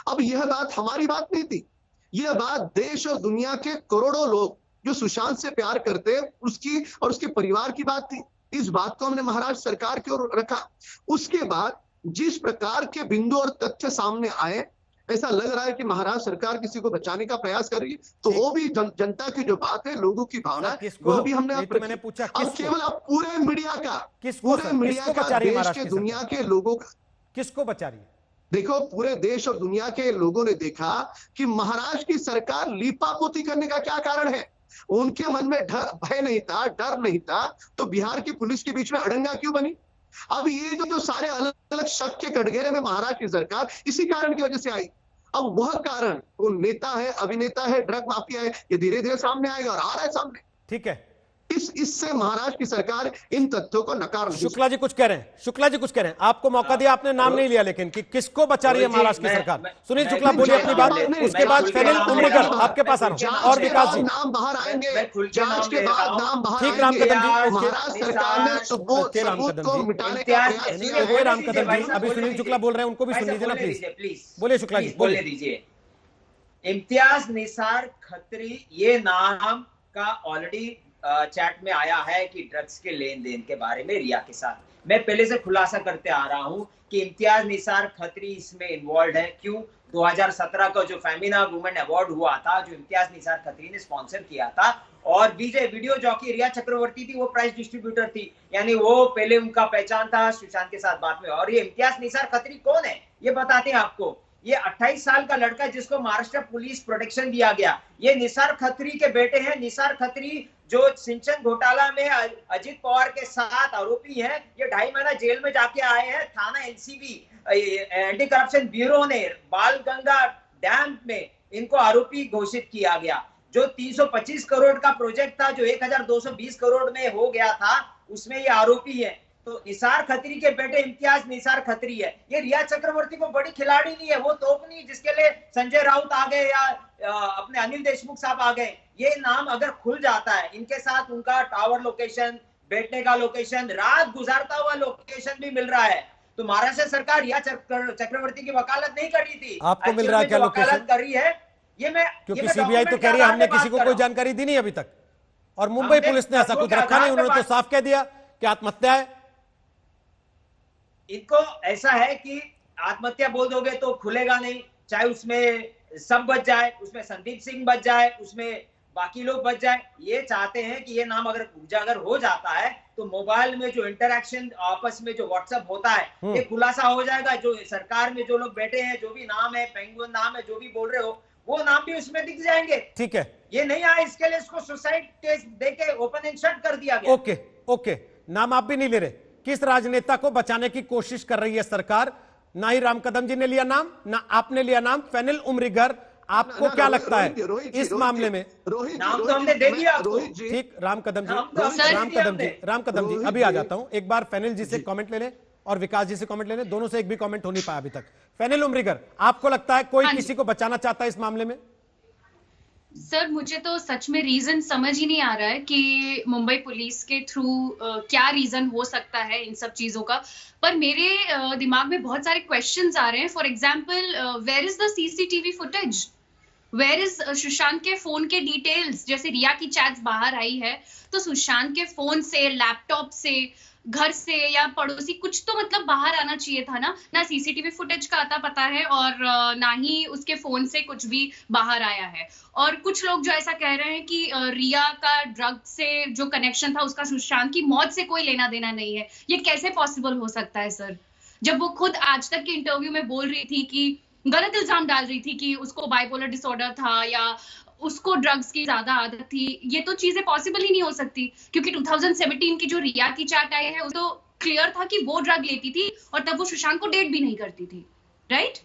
अब यह बात हमारी बात नहीं थी, यह बात देश और दुनिया के करोड़ों लोग जो सुशांत से प्यार करते उसकी और उसके परिवार की बात थी। इस बात को हमने महाराष्ट्र सरकार की ओर रखा। उसके बाद जिस प्रकार के बिंदु और तथ्य सामने आए, ऐसा लग रहा है कि महाराष्ट्र सरकार किसी को बचाने का प्रयास कर रही है, तो वो भी जनता की जो बात है, लोगों की भावना है, वो भी हमने मैंने पूछा अब केवल अब पूरे मीडिया का, पूरे मीडिया का, देश के दुनिया के लोगों का, किसको बचा रही है? देखो, पूरे देश और दुनिया के लोगों ने देखा कि महाराष्ट्र की सरकार लीपापोती करने का क्या कारण है। उनके मन में भय नहीं था, डर नहीं था, तो बिहार की पुलिस के बीच में अड़ंगा क्यों बनी? अब ये जो सारे अलग अलग शक के कटघरे में महाराष्ट्र की सरकार इसी कारण की वजह से आई। अब वह कारण, वो नेता है, अभिनेता है, ड्रग माफिया है, ये धीरे धीरे सामने आएगा और आ रहा है सामने। ठीक है, इससे महाराष्ट्र की सरकार इन तथ्यों को नकार नहीं। शुक्ला जी कुछ कह रहे हैं, शुक्ला जी कुछ कह रहे हैं, आपको मौका दिया, आपने नाम नहीं लिया, लेकिन कि किसको बचा रही है महाराष्ट्र की सरकार। सुनील शुक्ला बोलिए अपनी बात, उसके बाद फेनिल उमरीगर आपके पास आ रहा हूं, और विकास जी नाम बाहर आएंगे, जांच के बाद नाम बाहर ठीक। राम कदम जी, महाराष्ट्र सरकार ने सबूत को मिटाने का प्रयास किया है। राम कदम जी, अभी सुनील शुक्ला बोल रहे हैं, उनको भी सुन लीजिए ना प्लीज। बोलिए शुक्ला जी, बोले दीजिए। इम्तियाज निसार खत्री, ये नाम का ऑलरेडी चैट में आया है कि ड्रग्स के लेन देन के बारे में रिया के साथ। मैं पहले से खुलासा करते आ रहा हूं कि इम्तियाज निसार खत्री इसमें इन्वॉल्व है। क्यों? 2017 का जो फेमिना वुमेन अवार्ड हुआ था, जो इम्तियाज निसार खत्री ने स्पॉन्सर किया था, और विजय वीडियो जॉकी रिया चक्रवर्ती थी, वो प्राइस डिस्ट्रीब्यूटर थी, यानी वो पहले उनका पहचान था सुशांत के साथ बाद में। और ये इम्तियाज निसार खत्री कौन है ये बताते हैं आपको। ये 28 साल का लड़का जिसको महाराष्ट्र पुलिस प्रोटेक्शन दिया गया, ये निसार खत्री के बेटे हैं। निसार खत्री जो सिंचन घोटाला में अजित पवार के साथ आरोपी हैं, ये 2.5 महीना जेल में जाके आए हैं। थाना एनसीबी एंटी करप्शन ब्यूरो ने बालगंगा डैम में इनको आरोपी घोषित किया गया। जो 325 करोड़ का प्रोजेक्ट था, जो 1220 करोड़ में हो गया था, उसमें ये आरोपी है। तो निसार खत्री के बेटे इम्तियाज निसार खत्री है। ये रिया चक्रवर्ती को बड़ी खिलाड़ी नहीं है, वो तोप नहीं जिसके लिए संजय राउत आ गए या अपने अनिल देशमुख साहब आ गए। ये नाम अगर खुल जाता है, इनके साथ उनका टावर लोकेशन, बैठने का लोकेशन, रात गुजारता हुआ लोकेशन भी मिल रहा है। तो महाराष्ट्र सरकार रिया चक्रवर्ती की वकालत नहीं कर रही थी, आपको मिल रहा है क्या लोकेशन? कर रही है ये मैं, क्योंकि सीबीआई तो कह रही है हमने किसी को कोई जानकारी दी नहीं अभी तक, और मुंबई पुलिस ने ऐसा कुछ रखा नहीं, उन्होंने तो साफ कह दिया कि आत्महत्या है। इनको ऐसा है कि आत्महत्या बोल दोगे तो खुलेगा नहीं, चाहे उसमें सब बच जाए, उसमें संदीप सिंह बच जाए, उसमें बाकी लोग बच जाए। ये चाहते हैं कि ये नाम अगर उजागर हो जाता है तो मोबाइल में जो इंटरैक्शन आपस में जो व्हाट्सएप होता है, ये खुलासा हो जाएगा। जो सरकार में जो लोग बैठे हैं, जो भी नाम है, पेंगुइन नाम है, जो भी बोल रहे हो, वो नाम भी उसमें दिख जाएंगे। ठीक है, ये नहीं आया, इसके लिए इसको सुसाइड केस देके ओपन एंड शट कर दिया गया। ओके, नाम आप भी नहीं ले रहे। किस राजनेता को बचाने की कोशिश कर रही है सरकार? ना ही राम कदम जी ने लिया नाम, ना आपने लिया नाम। फेनिल उमरीगर, आपको क्या लगता है इस मामले में? नाम तो हमने दे दिया आपको। ठीक, राम कदम जी अभी आ जाता हूं। एक बार फेनिल जी से कमेंट ले लें और विकास जी से कमेंट ले लें, दोनों से एक भी कमेंट हो नहीं पाया अभी तक। फेनिल उमरीगर, आपको लगता है कोई किसी को बचाना चाहता है इस मामले में? सर, मुझे तो सच में रीजन समझ ही नहीं आ रहा है कि मुंबई पुलिस के थ्रू क्या रीजन हो सकता है इन सब चीजों का। पर मेरे दिमाग में बहुत सारे क्वेश्चंस आ रहे हैं। For example, where is the CCTV footage? Where is Sushant के फोन के डिटेल्स? जैसे रिया की चैट्स बाहर आई है, तो सुशांत के फोन से, लैपटॉप से, घर से या पड़ोसी कुछ तो मतलब बाहर आना चाहिए था ना सीसीटीवी फुटेज का आता पता है, और ना ही उसके फोन से कुछ भी बाहर आया है। और कुछ लोग जो ऐसा कह रहे हैं कि रिया का ड्रग से जो कनेक्शन था, उसका सुशांत की मौत से कोई लेना देना नहीं है। ये कैसे पॉसिबल हो सकता है सर, जब वो खुद आज तक के इंटरव्यू में बोल रही थी कि गलत इल्जाम डाल रही थी कि उसको बाइपोलर डिसऑर्डर था या उसको ड्रग्स की ज्यादा आदत थी। ये तो चीजें पॉसिबल ही नहीं हो सकती, क्योंकि 2017 की जो रिया की चैट आई है, तो क्लियर था कि वो ड्रग लेती थी और तब वो सुशांत को डेट भी नहीं करती थी, राइट?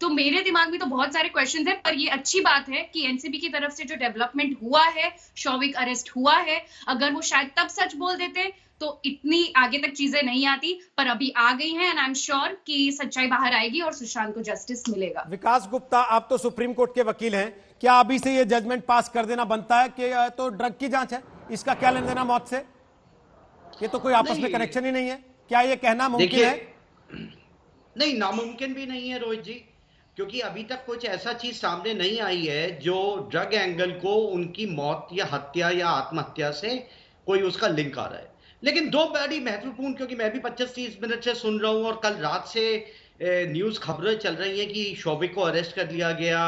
तो मेरे दिमाग में तो बहुत सारे क्वेश्चंस हैं। पर ये अच्छी बात है कि एनसीबी की तरफ से जो डेवलपमेंट हुआ है, शौविक अरेस्ट हुआ है, अगर वो शायद तब सच बोल देते तो इतनी आगे तक चीजें नहीं आती, पर अभी आ गई हैं एंड आई एम श्योर कि सच्चाई बाहर आएगी और सुशांत को जस्टिस मिलेगा। विकास गुप्ता, आप तो सुप्रीम कोर्ट के वकील हैं, क्या अभी से ये जजमेंट पास कर देना बनता है कि तो ड्रग की जांच है, इसका क्या लेना देना मौत से? ये तो कोई आपस में कनेक्शन ही नहीं है, क्या ये कहना मुमकिन है? नहीं, नामुमकिन भी नहीं है रोहित जी, क्योंकि अभी तक कुछ ऐसा चीज सामने नहीं आई है जो ड्रग एंगल को उनकी मौत या हत्या या आत्महत्या से कोई उसका लिंक आ रहा है। लेकिन दो बड़ी महत्वपूर्ण, क्योंकि मैं भी 25-30 मिनट से सुन रहा हूं और कल रात से न्यूज खबरें चल रही हैं कि शौविक को अरेस्ट कर लिया गया,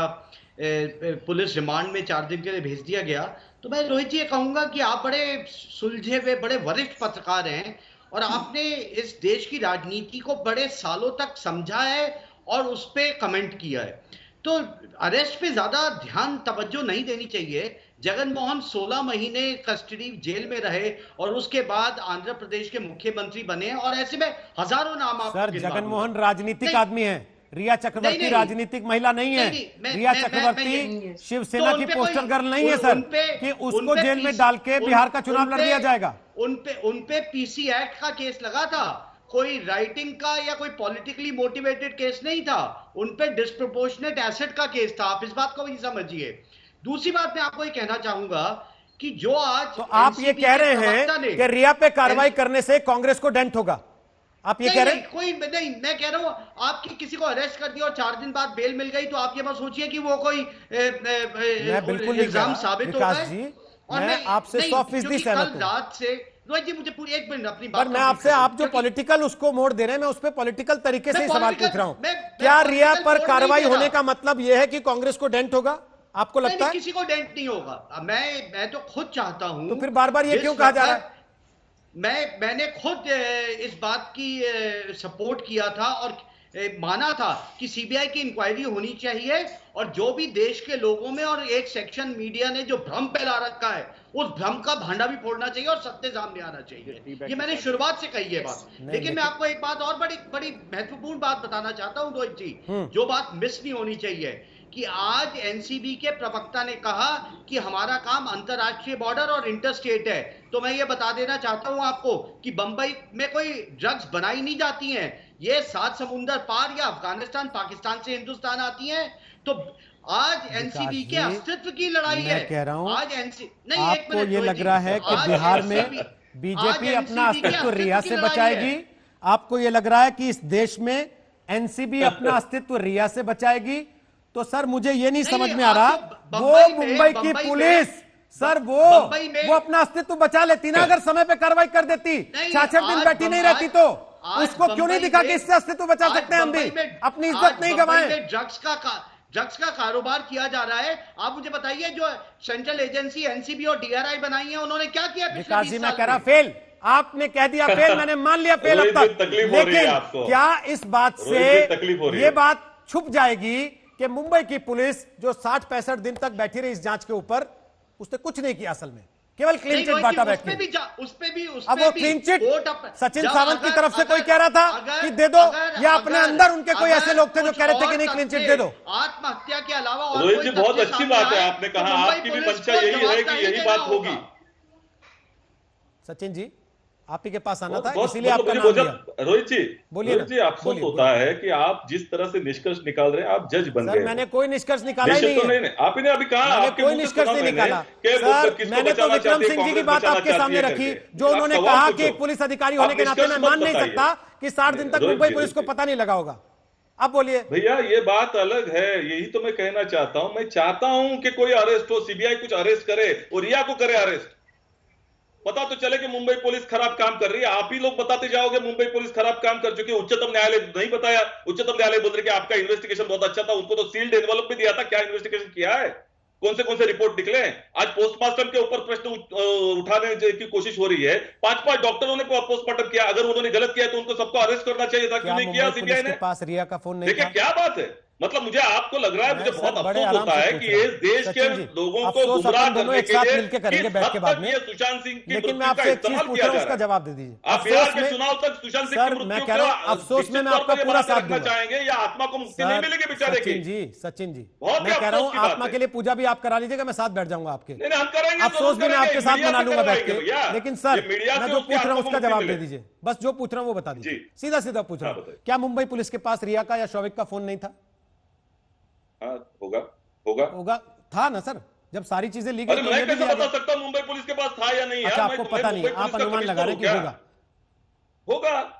पुलिस रिमांड में 4 दिन के लिए भेज दिया गया। तो मैं रोहित जी ये कहूंगा कि आप बड़े सुलझे हुए, बड़े वरिष्ठ पत्रकार हैं और आपने इस देश की राजनीति को बड़े सालों तक समझा है और उस पर कमेंट किया है। तो अरेस्ट पे ज्यादा ध्यान तवज्जो नहीं देनी चाहिए। जगन मोहन 16 महीने कस्टडी जेल में रहे और उसके बाद आंध्र प्रदेश के मुख्यमंत्री बने, और ऐसे में हजारों नाम आप सर, जगन मोहन राजनीतिक आदमी हैं, रिया चक्रवर्ती नहीं, राजनीतिक महिला नहीं है। रिया चक्रवर्ती शिवसेना की पोस्टर गर्ल नहीं है सर कि उसको जेल में डाल के बिहार का चुनाव लड़ दिया जाएगा। उनपे पीसी एक्ट का केस लगा था, कोई राइटिंग का या कोई पॉलिटिकली मोटिवेटेड केस नहीं था, उनपे डिस्प्रोपोर्शनेट एसेट का केस था। आप इस बात को भी समझिए। दूसरी बात मैं आपको ये कहना चाहूंगा कि जो आज तो आप ये कह रहे हैं कि रिया पे कार्रवाई करने से कांग्रेस को डेंट होगा, आप ये कह रहे हैं? कोई नहीं, मैं कह रहा हूं आपकी किसी को अरेस्ट कर दिया और 4 दिन बाद बेल मिल गई तो आप ये मत सोचिए कि वो कोई इल्जाम साबित हो गए। और मैं आपसे 100% सहमत हूं। रात से रोहित जी मुझे पूरी 1 मिनट अपनी बात, पर मैं आपसे, आप जो पॉलिटिकल उसको मोड़ दे रहे हैं, मैं उस पर पॉलिटिकल तरीके से सवाल पूछ रहा हूं। क्या रिया पर कार्रवाई होने का मतलब यह है कि कांग्रेस को डेंट होगा? आपको लगता है? किसी को डेंट नहीं होगा। मैं तो खुद चाहता हूं। तो फिर बार बार ये क्यों कहा जा रहा है? मैंने खुद इस बात की सपोर्ट किया था और माना था कि सीबीआई की इंक्वायरी होनी चाहिए, और जो भी देश के लोगों में और एक सेक्शन मीडिया ने जो भ्रम फैला रखा है, उस भ्रम का भांडा भी फोड़ना चाहिए और सत्य सामने आना चाहिए। ये मैंने शुरुआत से कही है बात। लेकिन मैं आपको एक बात और बड़ी महत्वपूर्ण बात बताना चाहता हूं रोहित जी, जो बात मिस नहीं होनी चाहिए, कि आज एनसीबी के प्रवक्ता ने कहा कि हमारा काम अंतरराष्ट्रीय बॉर्डर और इंटरस्टेट है। तो मैं ये बता देना चाहता हूं आपको कि बंबई में कोई ड्रग्स बनाई नहीं जाती हैं, ये 7 समुंदर पार या अफगानिस्तान पाकिस्तान से हिंदुस्तान आती हैं। तो आज एनसीबी के अस्तित्व की लड़ाई है। कह रहा हूं, आज नहीं, आपको ये लग रहा है कि बिहार में बीजेपी अपना अस्तित्व रिया से बचाएगी? आपको ये लग रहा है कि इस देश में एनसीबी अपना अस्तित्व रिया से बचाएगी? तो सर मुझे ये नहीं समझ में आ रहा, वो मुंबई की पुलिस सर वो अपना अस्तित्व बचा लेती ना, अगर समय पे कार्रवाई कर देती, 6-6 दिन बैठी नहीं रहती, तो उसको क्यों नहीं दिखा कि इससे अस्तित्व बचा सकते हैं हम भी, अपनी इज्जत नहीं गंवाएं। ड्रग्स का कारोबार किया जा रहा है। आप मुझे बताइए, जो सेंट्रल एजेंसी एनसीबी और डीआरआई बनाई है, उन्होंने क्या किया? विकास जी मैं कह रहा फेल, आपने कह दिया फेल, मैंने मान लिया फेल अब तक, लेकिन क्या इस बात से ये बात छुप जाएगी कि मुंबई की पुलिस जो 60-65 दिन तक बैठी रही इस जांच के ऊपर, उसने कुछ नहीं किया, असल में केवल क्लीन चिट बांटा बैठ के। अब वो क्लीन चिट सचिन सावंत की तरफ से कोई कह रहा था कि दे दो, या अपने अंदर उनके कोई ऐसे लोग थे जो कह रहे थे कि नहीं क्लीन चिट दे दो? आत्महत्या के अलावा रोहित जी बहुत अच्छी बात है, आपने कहा आपकी भी मंशा यही है कि यही बात होगी। सचिन जी आप ही के पास आना था, इसीलिए आपका नाम लिया। रोहित जी बोलिए, रोहित जी अफसोस होता है कि आप जिस तरह से निष्कर्ष निकाल रहे हैं, आप जज बन गए। मैंने कोई निष्कर्ष निकाला ही नहीं है। आपने अभी कहा कोई निष्कर्ष नहीं निकाला सर, मैंने तो विक्रम सिंह जी की बात आपके सामने रखी, जो उन्होंने कहा कि एक पुलिस अधिकारी होने के नाते मैं मान नहीं सकता कि 60 दिन तक मुंबई पुलिस को पता नहीं लगा होगा। अब बोलिए भैया, ये बात अलग है, यही तो मैं कहना चाहता हूं। मैं चाहता हूं कि कोई अरेस्ट हो, सीबीआई कुछ अरेस्ट करे और रिया को करे अरेस्ट, पता तो चले कि मुंबई पुलिस खराब काम कर रही है। आप ही लोग बताते जाओगे मुंबई पुलिस खराब काम कर चुकी है, उच्चतम न्यायालय नहीं बताया। उच्चतम न्यायालय बोल रहे कि आपका इन्वेस्टिगेशन बहुत अच्छा था, उनको तो सील्ड एनवलप भी दिया था, क्या इन्वेस्टिगेशन किया है, कौन से रिपोर्ट निकले? आज पोस्टमार्टम के ऊपर प्रश्न उठाने की कोशिश हो रही है। 5 डॉक्टरों ने पोस्टमार्टम किया, अगर उन्होंने गलत किया तो उनको सबको अरेस्ट करना चाहिए था, क्यों नहीं किया सीबीआई ने? पास रिया का फोन नहीं। देखिए क्या बात है, मतलब मुझे आपको लग रहा है, मुझे बहुत अफसोस होता है कि इस देश के लोगों को गुमराह करने के लिए मिलकर करेंगे बैठ के बाद में सुशांत सिंह की लेकिन मैं आपसे एक चीज पूछ रहा हूं, उसका जवाब दे दीजिए। आप बिहार के चुनाव तक सुशांत सिंह की मैं कह रहा हूं अफसोस में मैं आपका पूरा साथ दूंगा। चाहेंगे या आत्मा को मुक्ति नहीं मिलेगी बेचारे की? सचिन जी मैं कह रहा हूँ आत्मा के लिए पूजा भी आप करा लीजिएगा, मैं साथ बैठ जाऊंगा आपके। हम करेंगे, अफसोस भी मैं आपके साथ मना लूंगा बैठ के, लेकिन सर मैं जो पूछ रहा हूँ उसका जवाब दे दीजिए, बस जो पूछ रहा हूँ वो बता दीजिए, सीधा सीधा पूछ रहा हूँ। क्या मुंबई पुलिस के पास रिया का या शौविक का फोन नहीं था? होगा था ना सर, जब सारी चीजें ली गई। अरे मैं कैसे बता सकता हूं मुंबई पुलिस के पास था या नहीं? अच्छा आपको पता नहीं, आप अनुमान लगा रहे हैं कि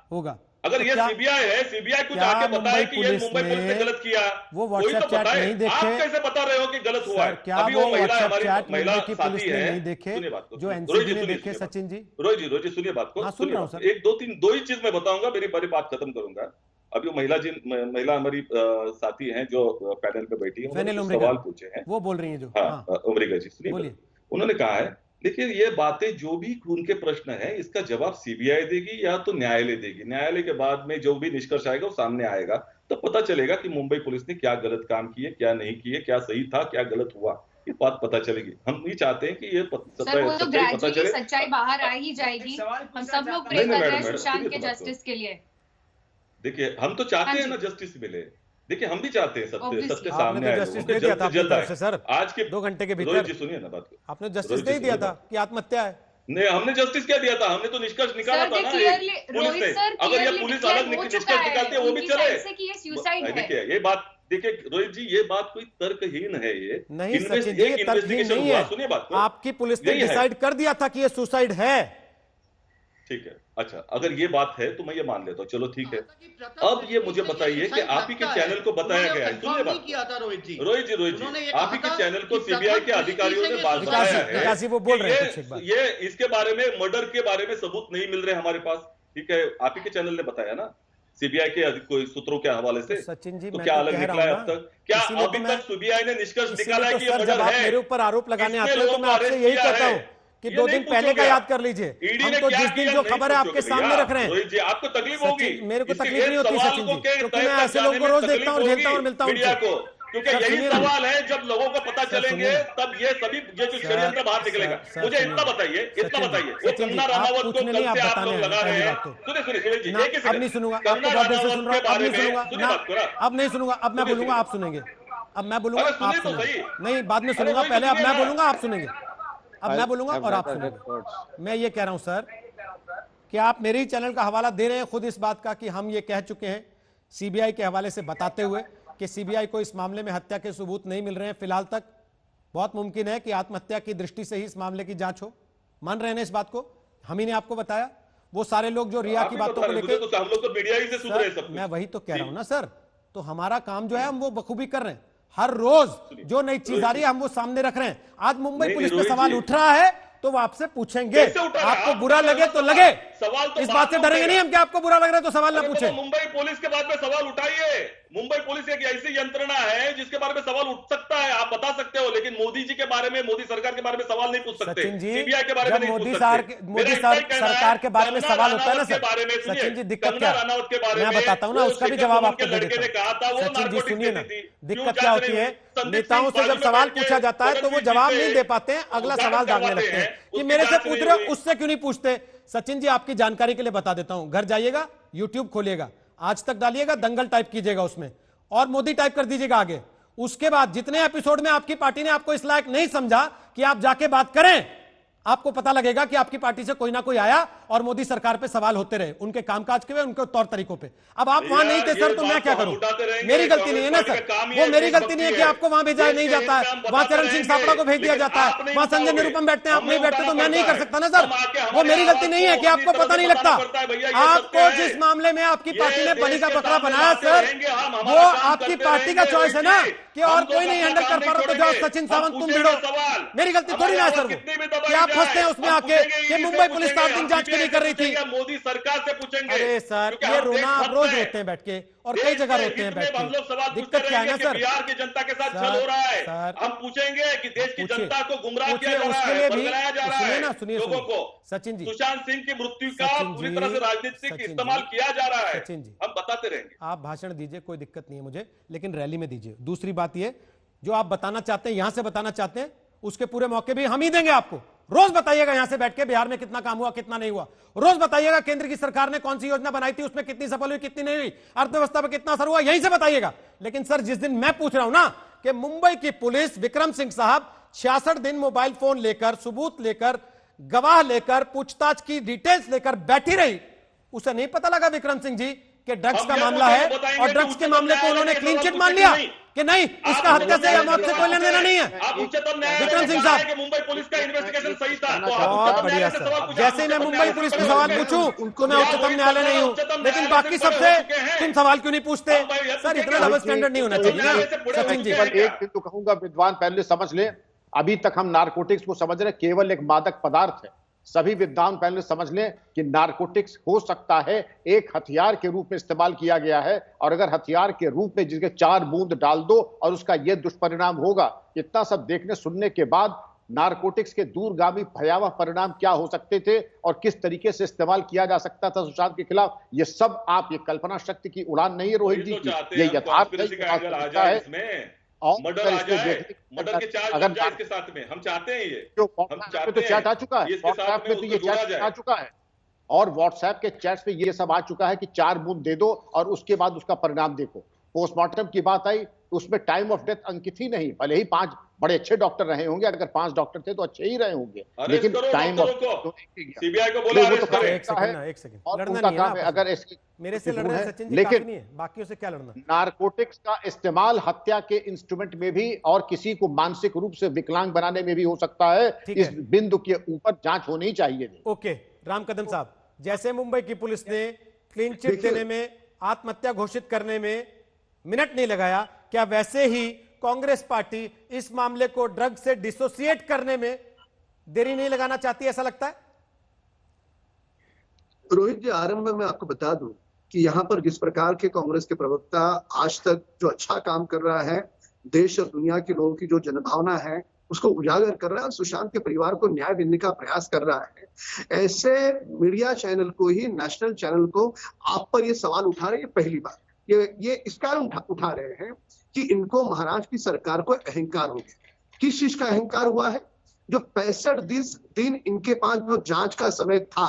होगा। अगर ये सीबीआई है, सीबीआई कुछ आके बताए कि ये मुंबई पुलिस ने गलत किया, वो व्हाट्सएप चैट नहीं देखे? आप कैसे बता रहे हो कि गलत हुआ है? क्या वो व्हाट्सएप चैट मुंबई की पुलिस ने नहीं देखे जो एनसीबी ने देखे? सचिन जी रोहित जी सुनिए बात को, सुन रहा हूं सर। एक दो ही चीज मैं बताऊंगा, मेरी बात खत्म करूंगा। अभी महिला हमारी साथी हैं जो पैनल पे बैठी है, उन्होंने सवाल पूछे हैं, वो बोल रही हैं जो उमरिका जी, सुनिए। उन्होंने कहा है देखिए ये बातें जो भी उनके प्रश्न है, इसका जवाब सीबीआई देगी या तो न्यायालय देगी। न्यायालय के बाद में जो भी निष्कर्ष आएगा वो सामने आएगा, तो पता चलेगा कि मुंबई पुलिस ने क्या गलत काम किए, क्या नहीं किए, क्या सही था, क्या गलत हुआ, ये बात पता चलेगी। हम नहीं चाहते हैं कि ये पता चले, सच्चाई बाहर आ ही जाएगी। हम सब लोग प्रे कर रहे हैं सुशांत के जस्टिस के लिए। देखिए हम तो चाहते हैं ना जस्टिस मिले, देखिए हम भी चाहते हैं सत्य Obviously. सत्य आपने सामने तो आए, जस्टिस लोगों को दे दिया जल्द था से अपनी जल्द तरफ आए। से सर, आज के 2 घंटे के रोहित भीतर जी सुनिए ना बात को। आपने जस्टिस रोहित दे जी दिया सुनिए था बात। कि आत्महत्या है। नहीं, हमने जस्टिस क्या दिया था, हमने तो निष्कर्ष निकाला सर था ये ना क्लियरली पुलिस रोहित ने। सर अगर ये क्लियरली पुलिस डिक्लेयर अलग हो निष्कर्ष चुका है निकालती है वो भी उनकी चले। साइड से कि ये सुसाइड है। देखिए ये बात, देखिए रोहित जी ये बात कोई तर्कहीन है। ये नहीं सचिन जी, ये तर्कहीन इन्वेस्टिगेशन नहीं हुआ, है। सुनिए बात को। आपकी पुलिस ने यही है। डिसाइड कर दिया था कि ये सुसाइड है। ठीक है, अच्छा अगर ये बात है तो मैं ये मान लेता हूँ, चलो ठीक है। अब ये मुझे बताइए कि आप ही के चैनल को बताया गया है, सुनिए बात, किया था रोहित जी, रोहित जी आप ही के चैनल को सीबीआई के अधिकारियों ने बताया है विकास जी वो बोल रहे हैं कुछ एक बात। ये इसके बारे में, मर्डर के बारे में सबूत नहीं मिल रहे हमारे पास, ठीक है, आप ही के चैनल ने बताया ना सीबीआई के कोई सूत्रों के हवाले से। सचिन जी तो मैं क्या तो अलग कह निकला रहा है हूं अब ना, तक? क्या इसीलिए अभी तो मैं- तक सीबीआई ने निष्कर्ष इसीलिए निकाला है तो कि ये सर जब मर्डर आप है? मेरे ऊपर आरोप लगाने कितने आते हैं तो लोगों मैं को आपसे अरेस्ट यही किया कहता है? हूँ कि ये 2 नहीं दिन पहले का पूछोगे याद आप। कर लीजिए। ईडी हम ने तो क्या जिस दिन किया जो नहीं खबर है आपके पूछोगे सामने भैया। रख रहे हैं। रोहित जी आपको तकलीफ होगी, सचिन मेरे को इसके तकलीफ नहीं एक होती सवाल सचिन को जी, के क्योंकि तय मैं तक ऐसे जाने लोगों को में रोज तकलीफ देखता हूँ और झेलता हूँ और होगी मिलता हूँ मीडिया उनसे। को, क्योंकि सर, यही सुनिए ना। सवाल है, जब लोगों को पता सर, चलेंगे सुनिए। तब ये सभी ये जो षड्यंत्र बाहर निकलेगा। सर, मुझे सुनिए। इतना बताइए, इतना सचिन जी, बताइए, वो सचिन जी, कंगना आप रनावत को पूछने कल नहीं, आप से आप बताने लोग हैं, लगा पहली रहे हैं। बात तो। सुनिए सुनिए सुनिए जी, ना एक ही अब सेकंड। नहीं सुनूंगा, कंगना आपको बहुत देर से रनावत सुन के रहा हूँ, अब बारे नहीं में सुनूंगा सुनिए ना, बात को ना। अब नहीं सुनूंगा, अब मैं सुनिए, बोलूंगा सुनिए। आप सुनेंगे, अब मैं बोलूंगा अरे आप सुनिए तो सुनेंगे। सही। नहीं बाद में सुनूंगा, वही तो पहले अब सुनिए मैं ना। बोलूंगा आप सुनेंगे, अब मैं बोलूंगा और आप सुनेंगे। मैं ये कह रहा हूं सर कि आप मेरे ही चैनल का हवाला दे रहे हैं खुद इस बात का कि हम ये कह चुके हैं सीबीआई के हवाले से बताते हुए कि सीबीआई को इस मामले में हत्या के सबूत नहीं मिल रहे हैं फिलहाल तक। बहुत मुमकिन है कि आत्महत्या की दृष्टि से ही इस मामले की जांच हो। मान रहे हैं ना इस बात को? हम ही ने आपको बताया। वो सारे लोग जो रिया की बातों को लेकर, हम लोग तो मीडिया ही से सुन रहे हैं सब कुछ। मैं वही तो कह रहा हूं ना सर, तो हमारा काम जो है हम वो बखूबी कर रहे हैं। हर रोज जो नई चीज आ रही है हम वो सामने रख रहे हैं। आज मुंबई नहीं, पुलिस पे रोहित सवाल जी। उठ रहा है तो वो आपसे पूछेंगे। कैसे उठा रहा है? आपको आप बुरा तो लगे तो सवाल- लगे, सवाल तो इस बाद बात से में डरेंगे उठेगा। नहीं हम कि आपको बुरा लग रहा है तो सवाल ना अरे तो पूछे। मुंबई पुलिस के बारे में सवाल उठाइए। मुंबई पुलिस एक ऐसी यंत्रणा है जिसके बारे में सवाल उठ सकता है, आप बता सकते हो, लेकिन मोदी जी के बारे में, मोदी सरकार के बारे में सवाल नहीं पूछ सकते। सचिन जी, सीबीआई के बारे में जब नहीं मोदी पूछ सरकार सकते। मोदी मेरा इतना ही कहना है, सरकार के बारे में कंगना सवाल होता है ना रनावत के सर। बारे में सुनिए, सचिन जी दिक्कत कंगना क्या रनावत के बारे मैं में बताता हूं ना, वो उसका भी शिखर जवाब धवन आपको के दे लड़के देता ने कहा था हूं। वो सचिन जी नारकोटिक्स सुनिए ना, देती थी। दिक्कत क्यों क्या जांच होती नहीं है, हुई? संदीप नेताओं सिंह से जब बाजू में सवाल बैठ के पूछा जाता है तो वो गगनदीप जवाब जी नहीं से दे पाते हैं, अगला उद्घाटन सवाल दागने करवाते लगते हैं हैं, कि उसकी मेरे से जांच पूछ नहीं रहे हो, हुई। उससे क्यों नहीं पूछते। सचिन जी आपकी जानकारी के लिए बता देता हूं, घर जाइएगा, यूट्यूब खोलिएगा, आज तक डालिएगा, दंगल टाइप कीजिएगा उसमें और मोदी टाइप कर दीजिएगा आगे। उसके बाद जितने एपिसोड में आपकी पार्टी ने आपको इस लायक नहीं समझा कि आप जाके बात करें, आपको पता लगेगा कि आपकी पार्टी से कोई ना कोई आया और मोदी सरकार पे सवाल होते रहे, उनके कामकाज के, उनके तौर तरीकों पे। अब आप वहां नहीं थे सर तो मैं क्या करूं, मेरी गलती नहीं है ना सर, वो मेरी गलती नहीं है कि आपको वहां भेजा नहीं जाता है, वहां चरण सिंह सापड़ा को भेज दिया जाता है, वहां संजय निरुपम बैठते हैं, आप नहीं बैठते तो मैं नहीं कर सकता ना सर। वो मेरी गलती नहीं है कि आपको पता नहीं लगता। आपको जिस मामले में आपकी पार्टी ने बलि का बकरा बनाया सर, वो आपकी पार्टी का चॉइस है ना कि और कोई नहीं हैंडल कर पा रहा तो जाओ सचिन सावंत तुम भिड़ो। मेरी गलती थोड़ी ना है सर वो कि आप फंसते हैं उसमें आके कि मुंबई पुलिस 7 दिन जांच क्यों नहीं कर रही थी। मोदी सरकार से पूछेंगे। अरे सर ये रोना आप रोज रोते हैं बैठ के और कई जगह रोते हैं बैठ हम लोग सवाल के। दिक्कत क्या है ना सर, बिहार की जनता के साथ छल हो रहा है, हम पूछेंगे कि देश की जनता को गुमराह किया जा रहा है, बरगलाया जा रहा है, सुनिए लोगों को सचिन जी, सुशांत सिंह की मृत्यु का पूरी तरह से राजनीतिक इस्तेमाल किया जा रहा है, सचिन जी हम बताते रहेंगे। आप भाषण दीजिए, कोई दिक्कत नहीं है मुझे, लेकिन रैली में दीजिए। दूसरी बात ये, जो आप बताना चाहते हैं, यहां से बताना चाहते हैं, उसके पूरे मौके भी हम ही देंगे आपको। रोज बताइएगा यहां से बैठ के बिहार में कितना काम हुआ, कितना नहीं हुआ। रोज बताइएगा केंद्र की सरकार ने कौन सी योजना बनाई थी, उसमें कितनी सफल हुई, कितनी नहीं हुई, अर्थव्यवस्था पर कितना असर हुआ, यहीं से बताइएगा। लेकिन सर जिस दिन मैं पूछ रहा हूं ना कि मुंबई की पुलिस, विक्रम सिंह साहब 66 दिन मोबाइल फोन लेकर, सबूत लेकर, गवाह लेकर, पूछताछ की डिटेल्स लेकर बैठी रही, उसे नहीं पता लगा विक्रम सिंह जी कि ड्रग्स का मामला है और ड्रग्स के मामले को उन्होंने क्लीन चिट मान लिया कि नहीं, इसका हत्या से या मौत से कोई लेना देना नहीं है। विक्रम सिंह साहब, मुंबई पुलिस का इन्वेस्टिगेशन सही था, बहुत बढ़िया सर। जैसे ही मैं मुंबई पुलिस पे सवाल पूछूं तो मैं उच्चतम न्यायालय नहीं हूं, लेकिन बाकी सबसे तुम सवाल क्यों नहीं पूछते? सर इतना डबल स्टैंडर्ड नहीं होना चाहिए ना सचिन जी। एक दिन तो कहूंगा विद्वान पहले समझ ले, अभी तक हम नारकोटिक्स को समझ रहे केवल एक मादक पदार्थ है। सभी विद्वान पहले समझ लें कि नारकोटिक्स हो सकता है एक हथियार के रूप में इस्तेमाल किया गया है, और अगर हथियार के रूप में जिसके 4 बूंद डाल दो और उसका यह दुष्परिणाम होगा। इतना सब देखने सुनने के बाद नारकोटिक्स के दूरगामी भयावह परिणाम क्या हो सकते थे और किस तरीके से इस्तेमाल किया जा सकता था सुशांत के खिलाफ, ये सब आप, ये कल्पना शक्ति की उड़ान नहीं है रोहित जी की, ये यथार्थ है। मर्डर आ जाए, मर्डर के चार्ज लग जाए इसके साथ में, हम चाहते हैं ये, हम चाहते तो चैट आ चुका है, इसके साथ व्हाट्सएप में तो ये चैट आ चुका है, और व्हाट्सएप के चैट्स पे ये सब आ चुका है कि 4 बूंद दे दो और उसके बाद उसका परिणाम देखो। पोस्टमार्टम की बात आई, उसमें टाइम ऑफ डेथ अंकित ही नहीं। भले ही 5 बड़े अच्छे डॉक्टर रहे होंगे, अगर 5 डॉक्टर थे तो अच्छे ही रहे होंगे, लेकिन टाइम ऑफ सीबीआई को बोला अरेस्ट करो। एक सेकंड और लड़ना उनका नहीं है काम है, ना, अगर ऐसे मेरे से लड़ रहे हैं सचिन जी, लेकिन काफी नहीं है, बाकियों से क्या लड़ना। नारकोटिक्स का इस्तेमाल हत्या के इंस्ट्रूमेंट में भी और किसी को मानसिक रूप से विकलांग बनाने में भी हो सकता है। इस बिंदु के ऊपर जांच होनी चाहिए। ओके, राम कदम साहब, जैसे मुंबई की पुलिस ने क्लीन चिट देने में, आत्महत्या घोषित करने में मिनट नहीं लगाया, क्या वैसे ही कांग्रेस पार्टी इस मामले को ड्रग से डिसोसिएट करने में देरी नहीं लगाना चाहती, ऐसा लगता है? रोहित जी, आरंभ में मैं आपको बता दूं कि यहाँ पर जिस प्रकार के कांग्रेस के प्रवक्ता आज तक जो अच्छा काम कर रहा है, देश और दुनिया के लोगों की जो जनभावना है उसको उजागर कर रहा है, सुशांत के परिवार को न्याय देने का प्रयास कर रहा है, ऐसे मीडिया चैनल को ही, नेशनल चैनल को आप पर ये सवाल उठा रहे हैं। पहली बात ये इस कारण उठा रहे हैं कि इनको महाराष्ट्र की सरकार को अहंकार हो गया। किस चीज का अहंकार हुआ है? जो 65 दिन इनके पास जो जांच का समय था,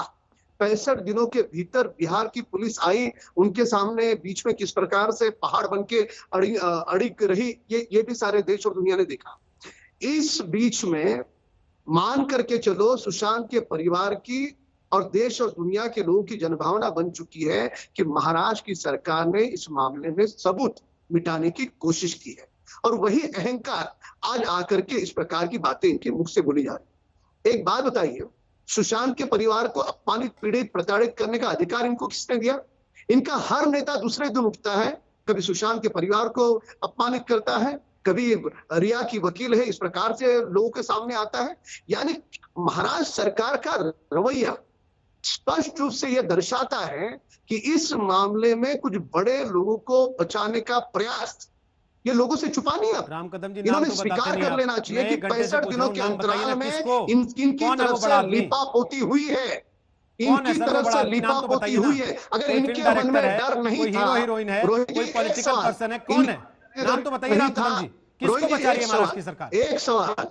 65 दिनों के भीतर बिहार की पुलिस आई, उनके सामने बीच में किस प्रकार से पहाड़ बन के अड़िग रही, ये भी सारे देश और दुनिया ने देखा। इस बीच में मान करके चलो, सुशांत के परिवार की और देश और दुनिया के लोगों की जनभावना बन चुकी है कि महाराष्ट्र की सरकार ने इस मामले में सबूत मिटाने की कोशिश की है, और वही अहंकार आज आकर के इस प्रकार की बातें इनके मुख से बोली जा रही। एक बात बताइए, सुशांत के परिवार को अपमानित, पीड़ित, प्रताड़ित करने का अधिकार इनको किसने दिया? इनका हर नेता दूसरे दिन उठता है, कभी सुशांत के परिवार को अपमानित करता है, कभी रिया की वकील है, इस प्रकार से लोगों के सामने आता है। यानी महाराष्ट्र सरकार का रवैया स्पष्ट रूप से यह दर्शाता है कि इस मामले में कुछ बड़े लोगों को बचाने का प्रयास ये लोगों से छुपा नहीं है। राम कदम जी, इन्होंने स्वीकार कर लेना चाहिए कि 65 दिनों के अंतराल में इनकी तरफ से लिपापोती हुई है, इनकी तरफ से लिपापोती हुई है। अगर इनके मन में डर नहीं था, हीरोइन है, कोई पॉलिटिकल पर्सन है, कौन है? नाम तो बताइए राम कदम जी, किसको बचा रही है महाराष्ट्र की सरकार? एक सवाल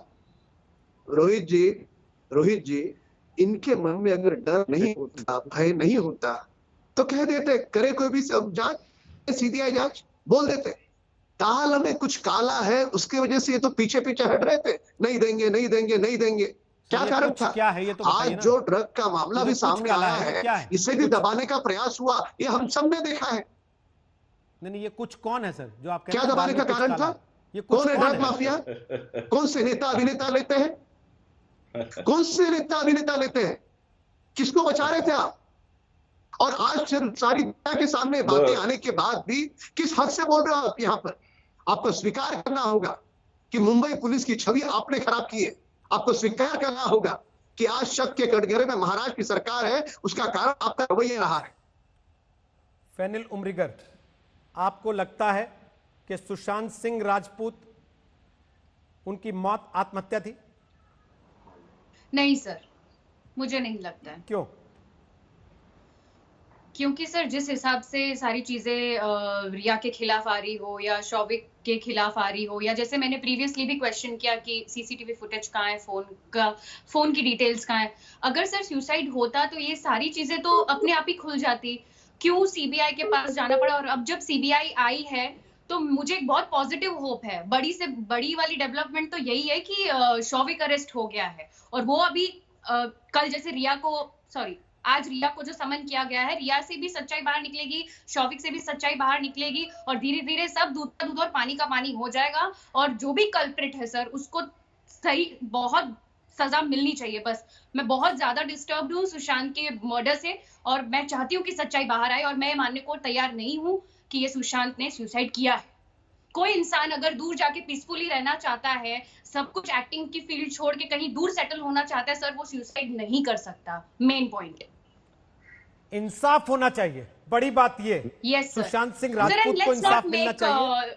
रोहित जी, इनके मन में अगर डर नहीं होता, भय नहीं होता, तो कह देते करे कोई भी जांच, सीबीआई जांच बोल देते। ताल में कुछ काला है, उसकी वजह से ये तो पीछे पीछे हट रहे थे, नहीं देंगे नहीं देंगे नहीं देंगे। क्या कारण था? क्या है ये तो आज जो ड्रग का मामला भी सामने आया है, इसे भी दबाने का प्रयास हुआ, ये हम सब ने देखा है। नहीं, ये कुछ कौन है सर जो आप क्या दबाने का कारण था? ये कौन है ड्रग माफिया? कौन से नेता अभिनेता लेते हैं? कौन से नेता अभिनेता लेते हैं? किसको बचा रहे थे आप? और आज सारी दुनिया के सामने बातें आने के बाद भी किस हद से बोल रहे हो आप? यहाँ पर आपको स्वीकार करना होगा कि मुंबई पुलिस की छवि आपने खराब की है। आपको स्वीकार करना होगा कि आज शक के कटघरे में महाराष्ट्र की सरकार है, उसका कारण आपका रवैया रहा है। फैनिल उमरीगर, आपको लगता है कि सुशांत सिंह राजपूत, उनकी मौत आत्महत्या थी? नहीं सर, मुझे नहीं लगता है। क्यों? क्योंकि सर जिस हिसाब से सारी चीजें रिया के खिलाफ आ रही हो या शौविक के खिलाफ आ रही हो, या जैसे मैंने प्रीवियसली भी क्वेश्चन किया कि सीसीटीवी फुटेज कहाँ है, फोन की डिटेल्स कहाँ है, अगर सर सुसाइड होता तो ये सारी चीजें तो अपने आप ही खुल जाती। क्यों सीबीआई के पास जाना पड़ा? और अब जब सीबीआई आई है तो मुझे एक बहुत पॉजिटिव होप है। बड़ी से बड़ी वाली डेवलपमेंट तो यही है कि शौविक अरेस्ट हो गया है, और वो अभी कल जैसे आज रिया को जो समन किया गया है, रिया से भी सच्चाई बाहर निकलेगी, शौविक से भी सच्चाई बाहर निकलेगी, और धीरे धीरे सब दूध का दूध और पानी का पानी हो जाएगा। और जो भी कल्प्रिट है सर, उसको सही बहुत सजा मिलनी चाहिए। बस मैं बहुत ज्यादा डिस्टर्ब्ड हूँ सुशांत के मर्डर से, और मैं चाहती हूँ कि सच्चाई बाहर आए, और मैं मानने को तैयार नहीं हूँ कि ये सुशांत ने सुसाइड किया है। कोई इंसान अगर दूर जाके पीसफुली रहना चाहता है, सब कुछ एक्टिंग की फील्ड छोड़ के कहीं दूर सेटल होना चाहता है सर, वो सुसाइड नहीं कर सकता। मेन पॉइंट इंसाफ होना चाहिए, बड़ी बात ये। yes, सुशांत सिंह राजपूत को इंसाफ मिलना चाहिए,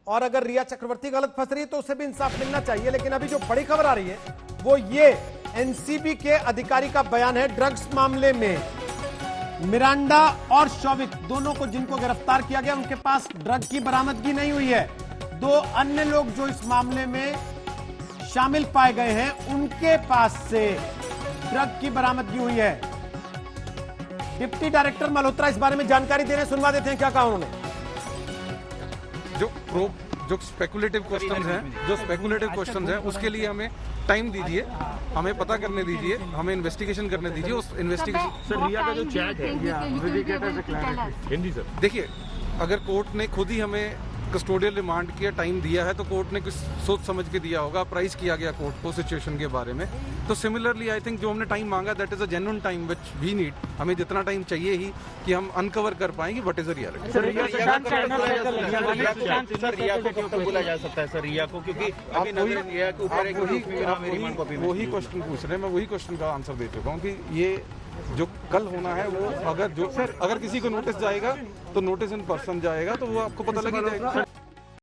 और अगर रिया चक्रवर्ती गलत फंस रही है तो उसे भी इंसाफ मिलना चाहिए। लेकिन अभी जो बड़ी खबर आ रही है वो ये, एनसीबी के अधिकारी का बयान है, ड्रग्स मामले में मिरांडा और शौविक दोनों को जिनको गिरफ्तार किया गया, उनके पास ड्रग की बरामदगी नहीं हुई है। 2 अन्य लोग जो इस मामले में शामिल पाए गए हैं, उनके पास से ड्रग की बरामदगी हुई है। डिप्टी डायरेक्टर मल्होत्रा इस बारे में जानकारी दे रहे हैं, सुनवा देते हैं क्या कहा उन्होंने। जो स्पेकुलेटिव क्वेश्चंस हैं उसके लिए हमें टाइम दीजिए, हमें पता करने दीजिए, हमें इन्वेस्टिगेशन करने दीजिए। उस इन्वेस्टिगेशन सर रिया का जो चैट है हिंदी सर, देखिए अगर कोर्ट ने खुद ही हमें कस्टोडियल रिमांड किया, टाइम दिया है, तो कोर्ट ने कुछ सोच समझ के दिया होगा, प्राइस किया गया कोर्ट को सिचुएशन के बारे में। तो सिमिलरली आई थिंक जो हमने टाइम मांगा that is a genuine time which we need. हमें जितना टाइम चाहिए ही कि हम अनकवर कर पाएंगे what is the reality. Sir Riya को कब तक बुलाया जा सकता है सर? रिया को क्योंकि अभी नजर रिया के ऊपर एक वही क्वेश्चन पूछ रहे हैं, मैं वही क्वेश्चन का आंसर दे चुका हूँ कि ये जो कल होना है वो अगर किसी को नोटिस जाएगा तो नोटिस इन पर्सन जाएगा, तो वो आपको पता लग ही जाएगा।